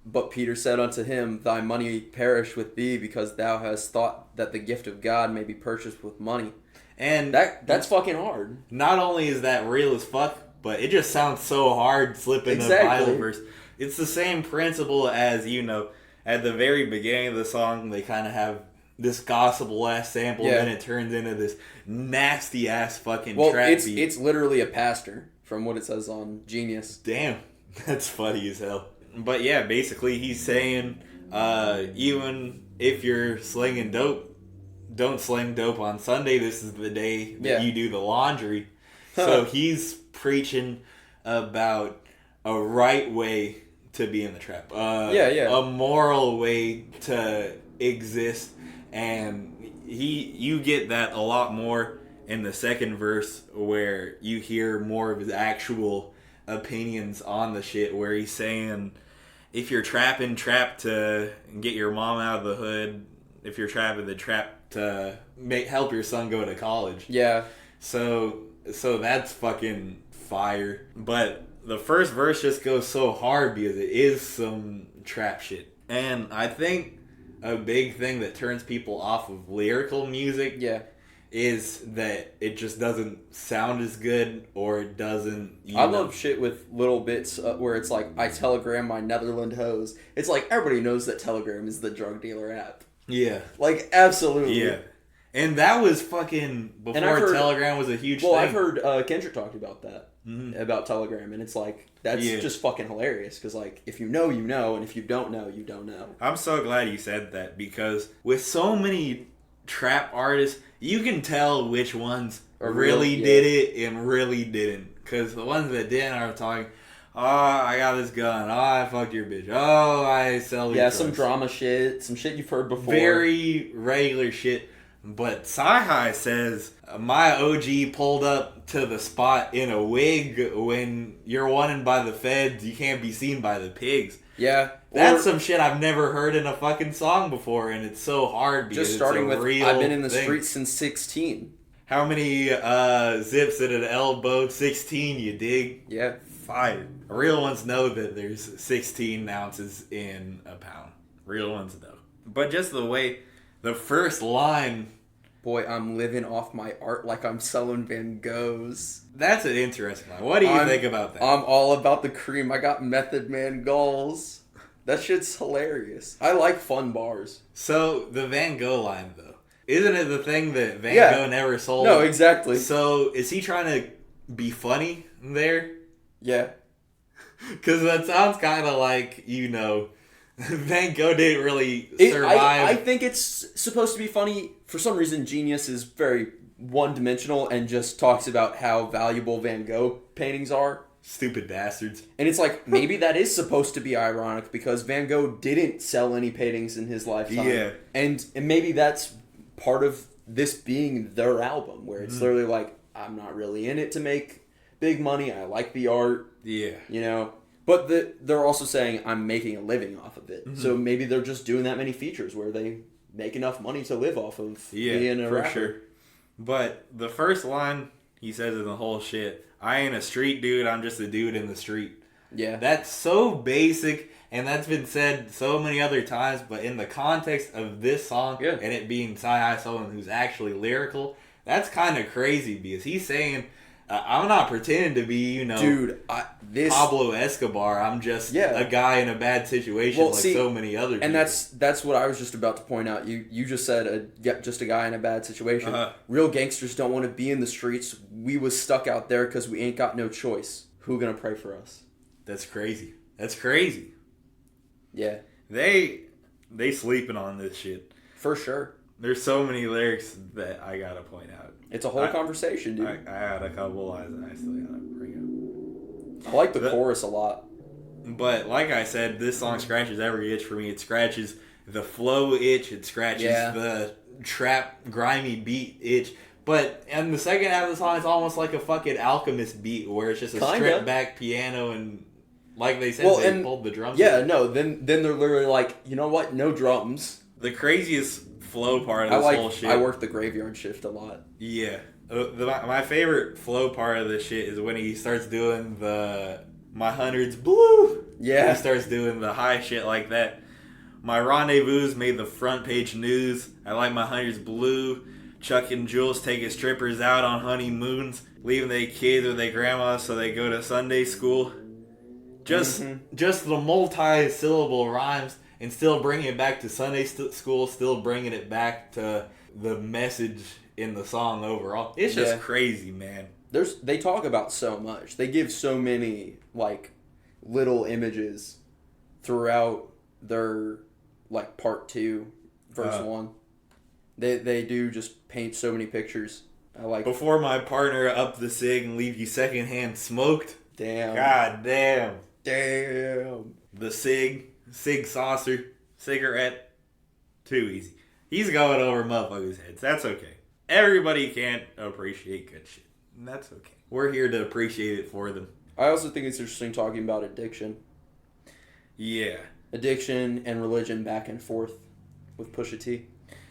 but Peter said unto him, thy money perish with thee, because thou hast thought that the gift of God may be purchased with money. And that's fucking hard. Not only is that real as fuck, but it just sounds so hard slipping the Bible verse. It's the same principle as, you know, at the very beginning of the song, they kind of have this gospel-ass sample, and then it turns into this nasty-ass fucking trap beat. It's literally a pastor, from what it says on Genius. Damn, that's funny as hell. But yeah, basically he's saying, even if you're slinging dope, don't sling dope on Sunday. This is the day that you do the laundry. So he's preaching about a right way to be in the trap. A moral way to exist. And you get that a lot more in the second verse, where you hear more of his actual opinions on the shit, where he's saying, if you're trap to get your mom out of the hood, if you're trapping the trap to help your son go to college. Yeah. So that's fucking fire. But the first verse just goes so hard because it is some trap shit. And I think a big thing that turns people off of lyrical music is that it just doesn't sound as good, or it doesn't... I love shit with little bits where it's like, I telegram my Netherland hoes. It's like, everybody knows that Telegram is the drug dealer app. Yeah. Like, absolutely. Yeah. And that was fucking before Telegram was a huge thing. Well, I've heard Kendrick talk about that. Mm-hmm. About Telegram, and it's like, that's just fucking hilarious, because like, if you know, you know, and if you don't know, you don't know. I'm so glad you said that, because with so many trap artists, you can tell which ones really did it and really didn't, because the ones that didn't are talking, oh, I got this gun, oh, I fucked your bitch, oh, I sell these drugs. Some drama shit, some shit you've heard before. Very regular shit. But Sci-Hi says, my OG pulled up to the spot in a wig. When you're wanted by the feds, you can't be seen by the pigs. Yeah. That's some shit I've never heard in a fucking song before, and it's so hard because just starting it's a with, real I've been in the thing. streets since 16. How many zips at an elbow? 16, you dig? Yeah. Fire. Real ones know that there's 16 ounces in a pound. Real ones know. But just the way the first line... Boy, I'm living off my art like I'm selling Van Goghs. That's an interesting line. What do you think about that? I'm all about the cream. I got Method Man goals. That shit's hilarious. I like fun bars. So, the Van Gogh line, though. Isn't it the thing that Van Gogh never sold? No, exactly. So, is he trying to be funny there? Yeah. Because that sounds kind of like, you know... Van Gogh didn't really survive. I think it's supposed to be funny. For some reason, Genius is very one-dimensional and just talks about how valuable Van Gogh paintings are. Stupid bastards. And it's like, maybe that is supposed to be ironic because Van Gogh didn't sell any paintings in his lifetime. Yeah. And maybe that's part of this being their album, where it's literally like, I'm not really in it to make big money. I like the art. Yeah. You know? But they're also saying, I'm making a living off of it. Mm-hmm. So maybe they're just doing that many features where they make enough money to live off of being a rapper. Sure. But the first line he says in the whole shit, I ain't a street dude, I'm just a dude in the street. Yeah. That's so basic, and that's been said so many other times, but in the context of this song, and it being Sci-Hi someone who's actually lyrical, that's kind of crazy, because he's saying... I'm not pretending to be, you know, dude, Pablo Escobar. I'm just a guy in a bad situation so many other people. And that's what I was just about to point out. You just said just a guy in a bad situation. Real gangsters don't want to be in the streets. We was stuck out there because we ain't got no choice. Who gonna pray for us? That's crazy. That's crazy. Yeah. They sleeping on this shit. For sure. There's so many lyrics that I gotta point out. It's a whole conversation, dude. I had a couple lines that I still gotta bring up. I like the chorus a lot. But like I said, this song scratches every itch for me. It scratches the flow itch, it scratches the trap grimy beat itch. But in the second half of the song, it's almost like a fucking Alchemist beat where it's just a stripped back piano and like they said, they pulled the drums. Yeah, no, then they're literally like, you know what? No drums. The craziest flow part of this whole shit. I work the graveyard shift a lot. Yeah. My favorite flow part of this shit is when he starts doing the my hundreds blue. Yeah. He starts doing the high shit like that. My rendezvous made the front page news. I like my hundreds blue. Chuck and Jules taking strippers out on honeymoons, leaving their kids with their grandma so they go to Sunday school. Just the multi-syllable rhymes and still bringing it back to Sunday school, still bringing it back to the message in the song overall. It's just crazy, man. They talk about so much. They give so many like little images throughout their like part 2, verse 1. They do just paint so many pictures. I like. Before my partner up the cig and leave you secondhand smoked. Damn. God damn. Damn. The cig saucer, cigarette, too easy. He's going over motherfuckers' heads. That's okay. Everybody can't appreciate good shit. And that's okay. We're here to appreciate it for them. I also think it's interesting talking about addiction. Yeah. Addiction and religion back and forth with Pusha T.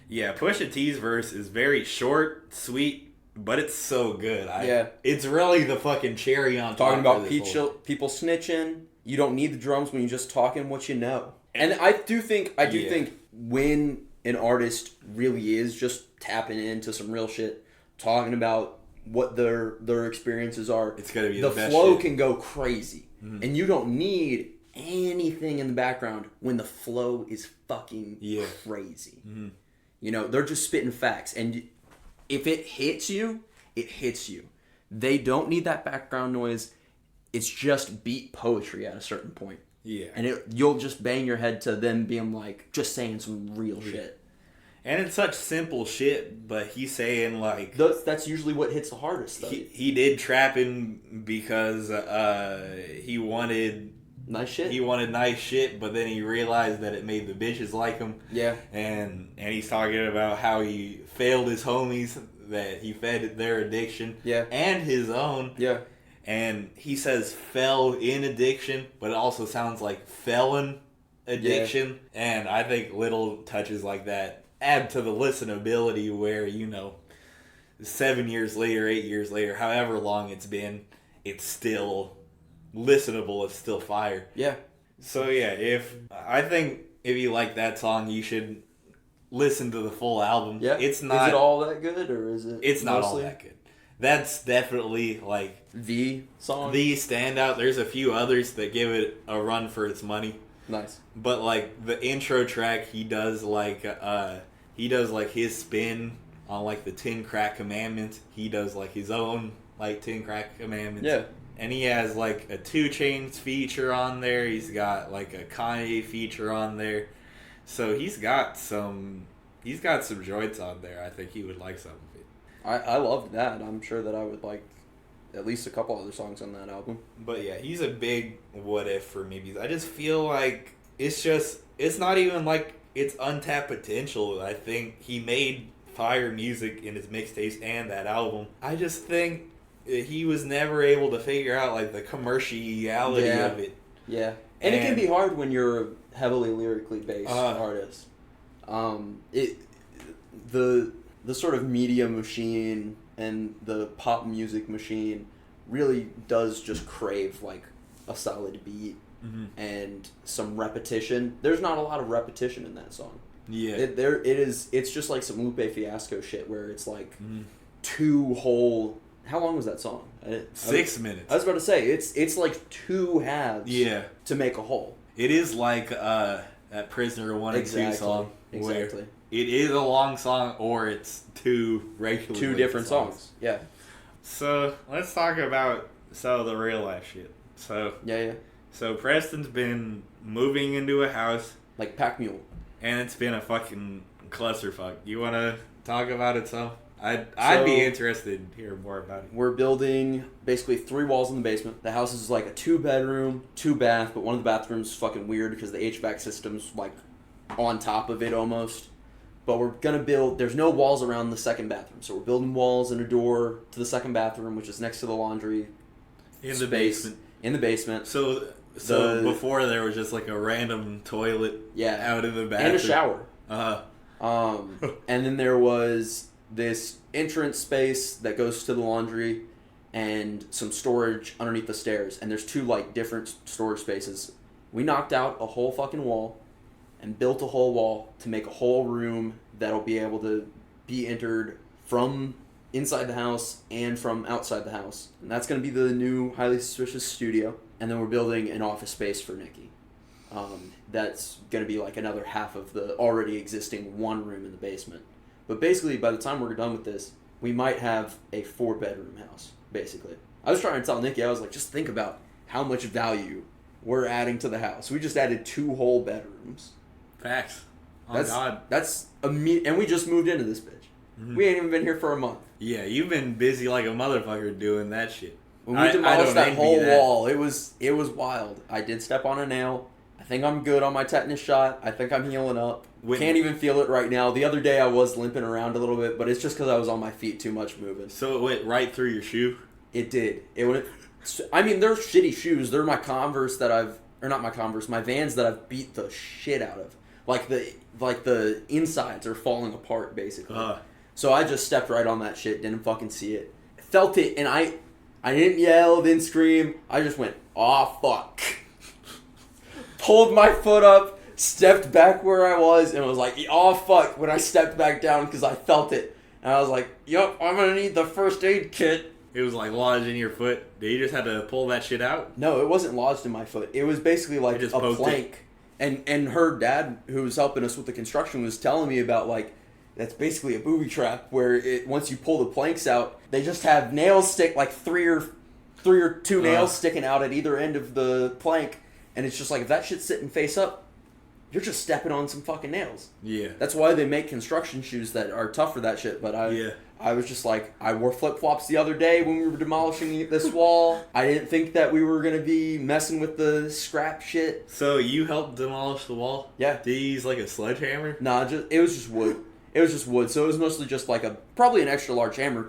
Yeah, Pusha T's verse is very short, sweet, but it's so good. It's really the fucking cherry on top. Talking about people snitching. You don't need the drums when you're just talking what you know. And I do think when an artist really is just tapping into some real shit, talking about what their experiences are, it's gonna be the best flow shit. can go crazy. Mm-hmm. And you don't need anything in the background when the flow is fucking crazy. Mm-hmm. You know, they're just spitting facts. And if it hits you, it hits you. They don't need that background noise. It's just beat poetry at a certain point. Yeah. And you'll just bang your head to them being like, just saying some real shit. And it's such simple shit, but he's saying like... That's usually what hits the hardest, though. He did trapping because he wanted... Nice shit. He wanted nice shit, but then he realized that it made the bitches like him. Yeah. And he's talking about how he failed his homies, that he fed their addiction. Yeah. And his own. Yeah. And he says fell in addiction, but it also sounds like felon addiction. Yeah. And I think little touches like that add to the listenability where, 7 years later, 8 years later, however long it's been, it's still... listenable, it's still fire. Yeah. So yeah, I think if you like that song, you should listen to the full album. Yeah. It's not. Is it all that good, or is it? It's not all that good. That's definitely like the song, the standout. There's a few others that give it a run for its money. Nice. But like the intro track, he does like his spin on like the 10 Crack Commandments. He does like his own like 10 Crack Commandments. Yeah. And he has like a 2 Chainz feature on there. He's got like a Kanye feature on there. So he's got some joints on there. I think he would like some of it. I loved that. I'm sure that I would like at least a couple other songs on that album. But yeah, he's a big what if for me because I just feel like it's not even like it's untapped potential. I think he made fire music in his mixtapes and that album. I just think he was never able to figure out like the commerciality of it. Yeah, and it can be hard when you're a heavily lyrically based artist. The sort of media machine and the pop music machine really does just crave like a solid beat and some repetition. There's not a lot of repetition in that song. Yeah, it's just like some Lupe Fiasco shit where it's like 2 whole. How long was that song? 6 minutes. I was about to say it's like 2 halves. To make a whole. It is like that Prisoner 1 and 2 song. Exactly. Where it is a long song or it's 2 regular 2 different songs. Yeah. So let's talk about some of the real life shit. So So Preston's been moving into a house like Pack Mule, and it's been a fucking clusterfuck. You want to talk about it some? I'd be interested to hear more about it. We're building basically 3 walls in the basement. The house is like a 2-bedroom, 2-bath, but one of the bathrooms is fucking weird because the HVAC system's like on top of it almost. But we're going to build... There's no walls around the second bathroom. So we're building walls and a door to the second bathroom, which is next to the laundry In the basement. In the basement. So before there was just like a random toilet out in the bathroom. And a shower. Uh-huh. And then there was this entrance space that goes to the laundry and some storage underneath the stairs. And there's two like different storage spaces. We knocked out a whole fucking wall and built a whole wall to make a whole room that'll be able to be entered from inside the house and from outside the house. And that's going to be the new Highly Suspicious studio. And then we're building an office space for Nikki. That's going to be like another half of the already existing one room in the basement. But basically, by the time we're done with this, we might have a 4-bedroom house, basically. I was trying to tell Nikki, I was like, just think about how much value we're adding to the house. We just added 2 whole bedrooms. Facts. Oh, God. That's and we just moved into this bitch. Mm-hmm. We ain't even been here for a month. Yeah, you've been busy like a motherfucker doing that shit. When we demolished that whole wall, it was wild. I did step on a nail. I think I'm good on my tetanus shot. I think I'm healing up. Can't even feel it right now. The other day I was limping around a little bit, but it's just because I was on my feet too much moving. So it went right through your shoe? It did. It went. I mean, they're shitty shoes. They're my Converse not my Converse, my Vans that I've beat the shit out of. Like the insides are falling apart, basically. So I just stepped right on that shit, didn't fucking see it. Felt it, and I didn't yell, didn't scream. I just went, aw, fuck. Pulled my foot up, stepped back where I was, and was like, aw, fuck, when I stepped back down because I felt it. And I was like, yup, I'm going to need the first aid kit. It was like lodged in your foot. Did you just have to pull that shit out? No, it wasn't lodged in my foot. It was basically like a plank. And her dad, who was helping us with the construction, was telling me about like, that's basically a booby trap where once you pull the planks out, they just have nails stick, like three or two nails sticking out at either end of the plank. And it's just like, if that shit's sitting face up, you're just stepping on some fucking nails. Yeah. That's why they make construction shoes that are tough for that shit. But I was just like, I wore flip-flops the other day when we were demolishing this wall. I didn't think that we were going to be messing with the scrap shit. So you helped demolish the wall? Yeah. Did you use like a sledgehammer? Nah, it was just wood. It was just wood. So it was mostly just like probably an extra large hammer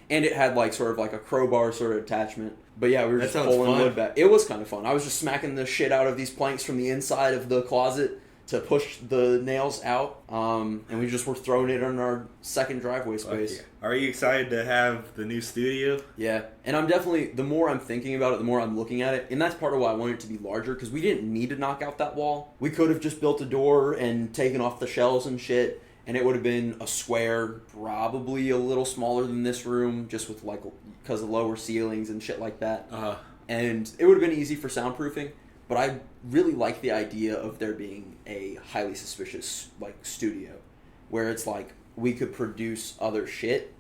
and it had like sort of like a crowbar sort of attachment. But yeah, we were just pulling wood back. It was kind of fun. I was just smacking the shit out of these planks from the inside of the closet to push the nails out. And we just were throwing it on our second driveway space. Yeah. Are you excited to have the new studio? Yeah. And I'm definitely, the more I'm thinking about it, the more I'm looking at it. And that's part of why I wanted it to be larger, because we didn't need to knock out that wall. We could have just built a door and taken off the shelves and shit. And it would have been a square, probably a little smaller than this room, just with like, because of lower ceilings and shit like that. Uh-huh. And it would have been easy for soundproofing. But I really like the idea of there being a Highly Suspicious like studio, where it's like we could produce other shit.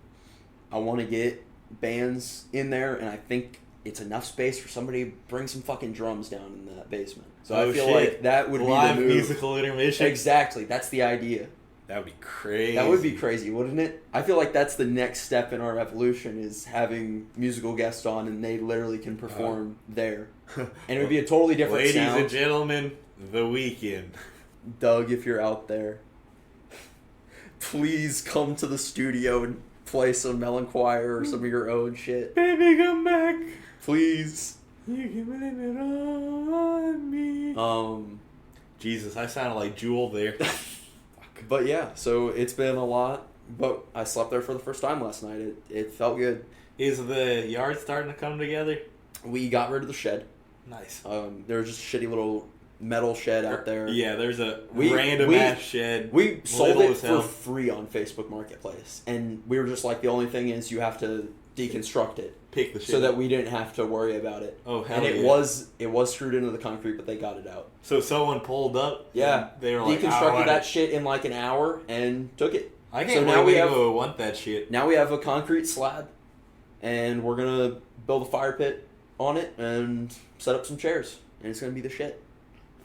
I want to get bands in there, and I think it's enough space for somebody to bring some fucking drums down in that basement. So I feel like that would be the move. Musical intermission. Exactly, that's the idea. That would be crazy. That would be crazy, wouldn't it? I feel like that's the next step in our evolution, is having musical guests on and they literally can perform there. And it would be a totally different sound. Ladies and gentlemen, The Weeknd. Doug, if you're out there, please come to the studio and play some Melon Choir or some of your own shit. Baby, come back. Please. You can blame it on me. Jesus, I sounded like Jewel there. But yeah, so it's been a lot, but I slept there for the first time last night. It felt good. Is the yard starting to come together? We got rid of the shed. Nice. There was just a shitty little metal shed out there. Yeah, there's a random ass shed. We sold it for free on Facebook Marketplace, and we were just like, the only thing is you have to deconstruct it. Pick the shit so that we didn't have to worry about it. Oh, hell and it was screwed into the concrete, but they got it out. So someone pulled up? Yeah. They were like, deconstructed that shit in like an hour and took it. I can't believe we want that shit. Now we have a concrete slab, and we're going to build a fire pit on it and set up some chairs, and it's going to be the shit.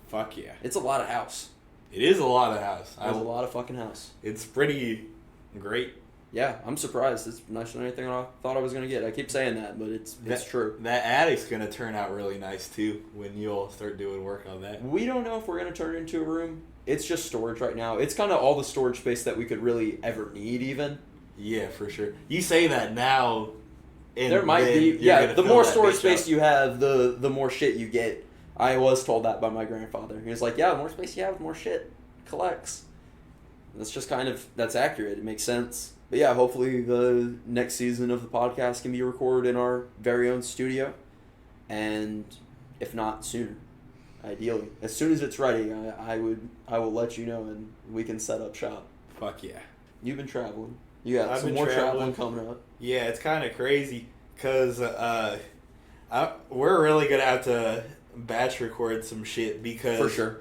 Fuck yeah. It's a lot of house. It is a lot of house. It's a lot of fucking house. It's pretty great. Yeah, I'm surprised. It's nicer than anything I thought I was going to get. I keep saying that, but it's true. That attic's going to turn out really nice, too, when you'll start doing work on that. We don't know if we're going to turn it into a room. It's just storage right now. It's kind of all the storage space that we could really ever need, even. Yeah, for sure. You say that now. There might be. Yeah, the more storage space you have, the more shit you get. I was told that by my grandfather. He was like, yeah, the more space you have, the more shit collects. That's just that's accurate. It makes sense. But yeah, hopefully the next season of the podcast can be recorded in our very own studio. And if not, sooner. Ideally. As soon as it's ready, I will let you know and we can set up shop. Fuck yeah. You've been traveling. You got some more traveling coming up. Yeah, it's kind of crazy because we're really going to have to batch record some shit because... For sure.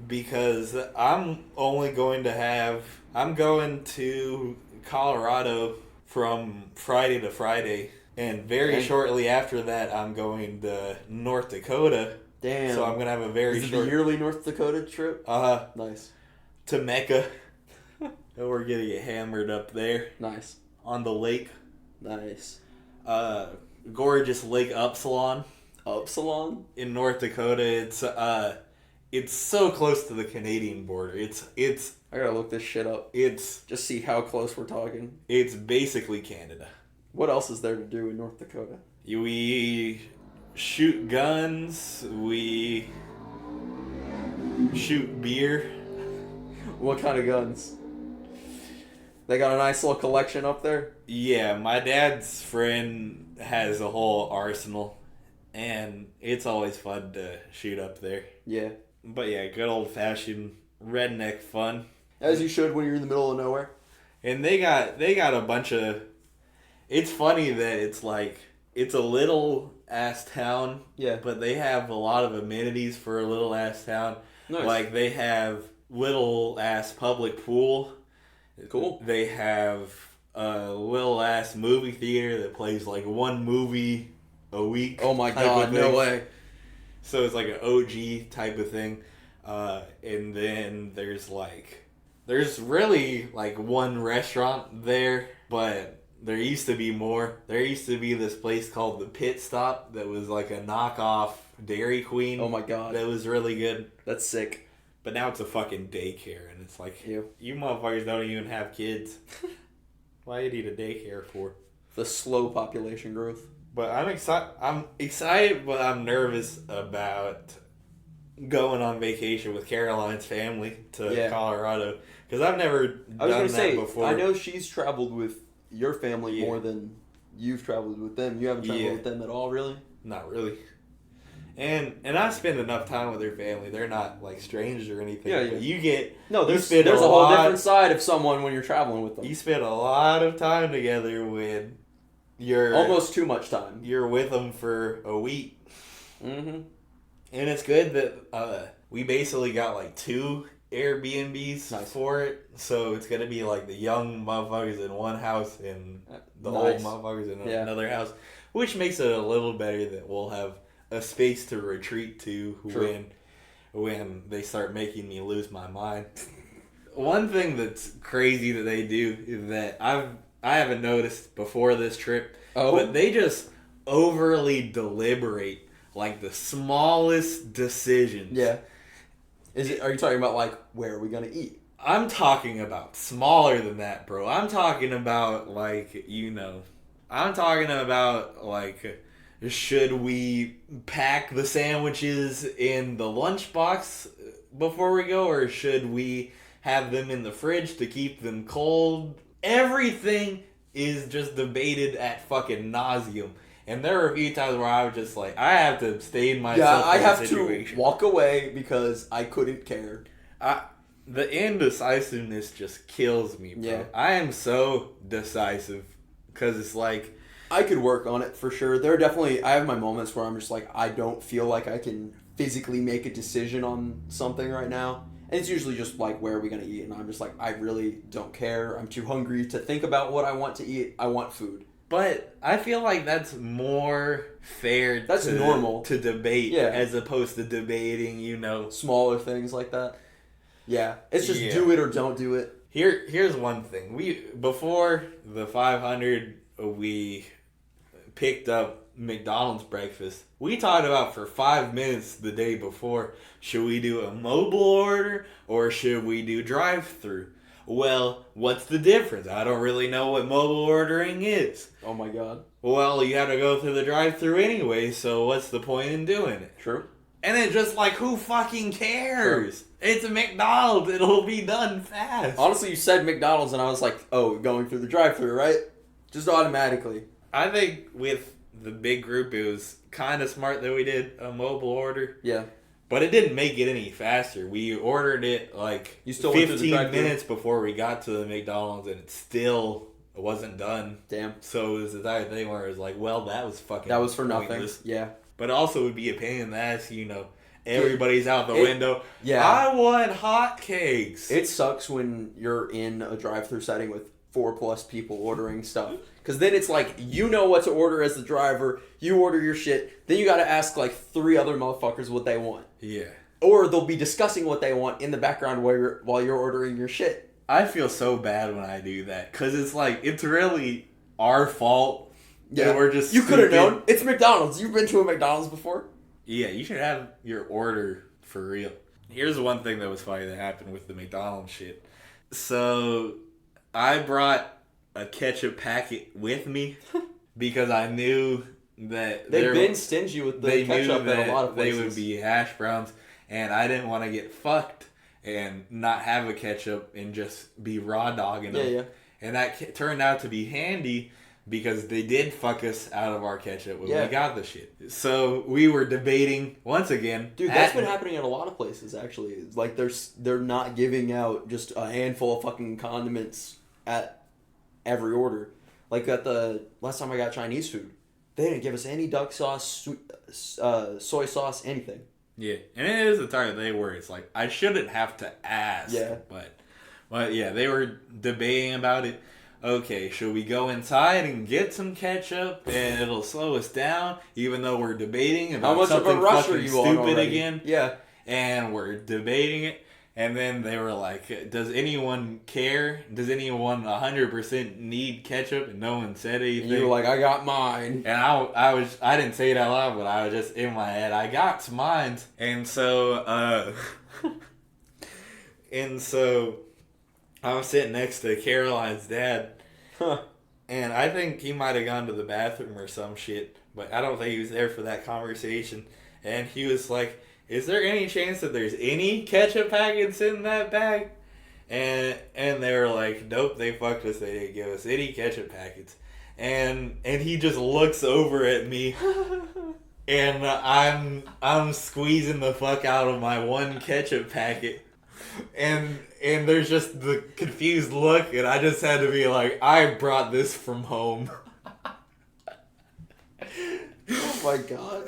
Because I'm going to Colorado from Friday to Friday, and very shortly after that, I'm going to North Dakota. Damn. So I'm going to have a very short... the yearly North Dakota trip? Nice. To Mecca. And we're going to get hammered up there. Nice. On the lake. Nice. Gorgeous Lake Upsilon. Upsilon? In North Dakota. It's so close to the Canadian border. It's I gotta look this shit up. It's... Just see how close we're talking. It's basically Canada. What else is there to do in North Dakota? We shoot guns. We shoot beer. What kind of guns? They got a nice little collection up there? Yeah, my dad's friend has a whole arsenal. And it's always fun to shoot up there. Yeah. But yeah, good old-fashioned redneck fun. As you should when you're in the middle of nowhere. And they got a bunch of... It's funny that it's like... It's a little-ass town. Yeah. But they have a lot of amenities for a little-ass town. Nice. Like, they have little-ass public pool. Cool. They have a little-ass movie theater that plays, like, one movie a week. Oh my god, no way. So it's like an OG type of thing. And then there's really like one restaurant there, but there used to be more. There used to be this place called the Pit Stop that was like a knockoff Dairy Queen. Oh my god. That was really good. That's sick. But now it's a fucking daycare, and it's like, Ew. You motherfuckers don't even have kids. Why do you need a daycare for? The slow population growth. But I'm excited, but I'm nervous about going on vacation with Caroline's family to Colorado. Because I've never done that before. I know she's traveled with your family more than you've traveled with them. You haven't traveled with them at all, really? Not really. And I spend enough time with their family. They're not like strangers or anything. Yeah, yeah. But you get... No, there's a whole different side of someone when you're traveling with them. You spend a lot of time together when... You're almost too much time. You're with them for a week. Mm-hmm. And it's good that we basically got like 2 Airbnbs for it. So it's going to be like the young motherfuckers in one house and the old motherfuckers in another house. Which makes it a little better that we'll have a space to retreat to when they start making me lose my mind. One thing that's crazy that they do is that I haven't noticed before this trip, but they just overly deliberate like the smallest decisions. Yeah. Are you talking about like where are we gonna eat? I'm talking about smaller than that, bro. I'm talking about like should we pack the sandwiches in the lunchbox before we go, or should we have them in the fridge to keep them cold? Everything is just debated at fucking nauseum. And there were a few times where I was just like, I have to abstain myself I have to walk away because I couldn't care. The indecisiveness just kills me, bro. Yeah. I am so decisive because it's like... I could work on it for sure. I have my moments where I'm just like, I don't feel like I can physically make a decision on something right now. And it's usually just like, where are we going to eat? And I'm just like, I really don't care. I'm too hungry to think about what I want to eat. I want food. But I feel like that's more fair. That's normal to debate as opposed to debating, smaller things like that. Yeah. It's just do it or don't do it. Here's one thing. Before the 500, we picked up McDonald's breakfast. We talked about for 5 minutes the day before, should we do a mobile order or should we do drive-through? Well, what's the difference? I don't really know what mobile ordering is. Oh my god. Well, you have to go through the drive-through anyway, so what's the point in doing it? True. And it's just like, who fucking cares? Sure. It's a McDonald's. It'll be done fast. Honestly, you said McDonald's and I was like, oh, going through the drive-through, right? Just automatically. I think with the big group, it was kind of smart that we did a mobile order. Yeah. But it didn't make it any faster. We ordered it like you still 15 minutes before we got to the McDonald's and it still wasn't done. Damn. So it was the type of thing where it was like, well, that was fucking that was for pointless. Nothing. Yeah. But also would be a pain in the ass, you know. Everybody's out the window. Yeah. I want hotcakes. It sucks when you're in a drive-thru setting with 4+ people ordering stuff. Because then it's like, you know what to order as the driver. You order your shit. Then you got to ask like 3 other motherfuckers what they want. Yeah. Or they'll be discussing what they want in the background while you're ordering your shit. I feel so bad when I do that. Because it's like, it's really our fault. Yeah. We're just You could have known. It's McDonald's. You've been to a McDonald's before? Yeah, you should have your order for real. Here's one thing that was funny that happened with the McDonald's shit. So, I brought a ketchup packet with me because I knew that they've been stingy with the ketchup at a lot of places. They would be hash browns, and I didn't want to get fucked and not have a ketchup and just be raw dogging them. Yeah. And that turned out to be handy because they did fuck us out of our ketchup when we got the shit. So we were debating once again. Dude, that's been happening in a lot of places actually. It's like they're not giving out just a handful of fucking condiments at every order. Like at the last time I got Chinese food, they didn't give us any duck sauce, soy sauce, anything. Yeah, and it is the type of thing where it's like I shouldn't have to ask. Yeah, but yeah, they were debating about it. Okay, should we go inside and get some ketchup and it'll slow us down, even though we're debating about how much something of a rush fucking are you stupid on again? Yeah, and we're debating it, and then they were like, "Does anyone care? Does anyone 100% need ketchup?" And no one said anything. And you were like, "I got mine," and I didn't say it out loud, but I was just in my head, I got mine, and so I was sitting next to Caroline's dad, and I think he might have gone to the bathroom or some shit, but I don't think he was there for that conversation. And he was like, "Is there any chance that there's any ketchup packets in that bag?" And they were like, "Nope, they fucked us. They didn't give us any ketchup packets." And he just looks over at me, and I'm squeezing the fuck out of my one ketchup packet. And there's just the confused look, and I just had to be like, I brought this from home. Oh my god.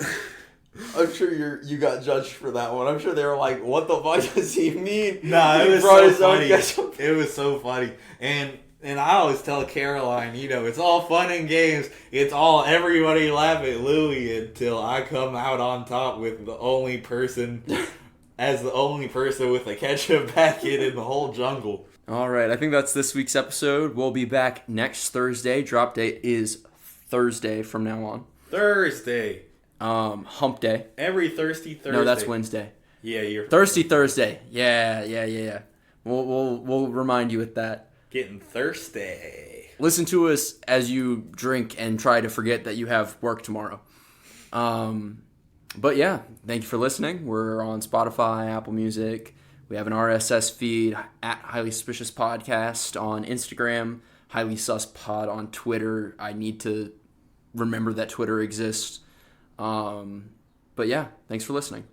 I'm sure you got judged for that one. I'm sure they were like, what the fuck does he mean? Nah, it was so funny. It was so funny. And I always tell Caroline, you know, it's all fun and games. It's all everybody laugh at Louie until I come out on top with the only person... as the only person with a ketchup packet in the whole jungle. All right, I think that's this week's episode. We'll be back next Thursday. Drop date is Thursday from now on. Thursday. Hump day. Every Thursday. No, that's Wednesday. Yeah, you're Thursday. Yeah. We'll remind you with that. Getting thirsty. Listen to us as you drink and try to forget that you have work tomorrow. But yeah, thank you for listening. We're on Spotify, Apple Music. We have an RSS feed at Highly Suspicious Podcast on Instagram, Highly Sus Pod on Twitter. I need to remember that Twitter exists. But yeah, thanks for listening.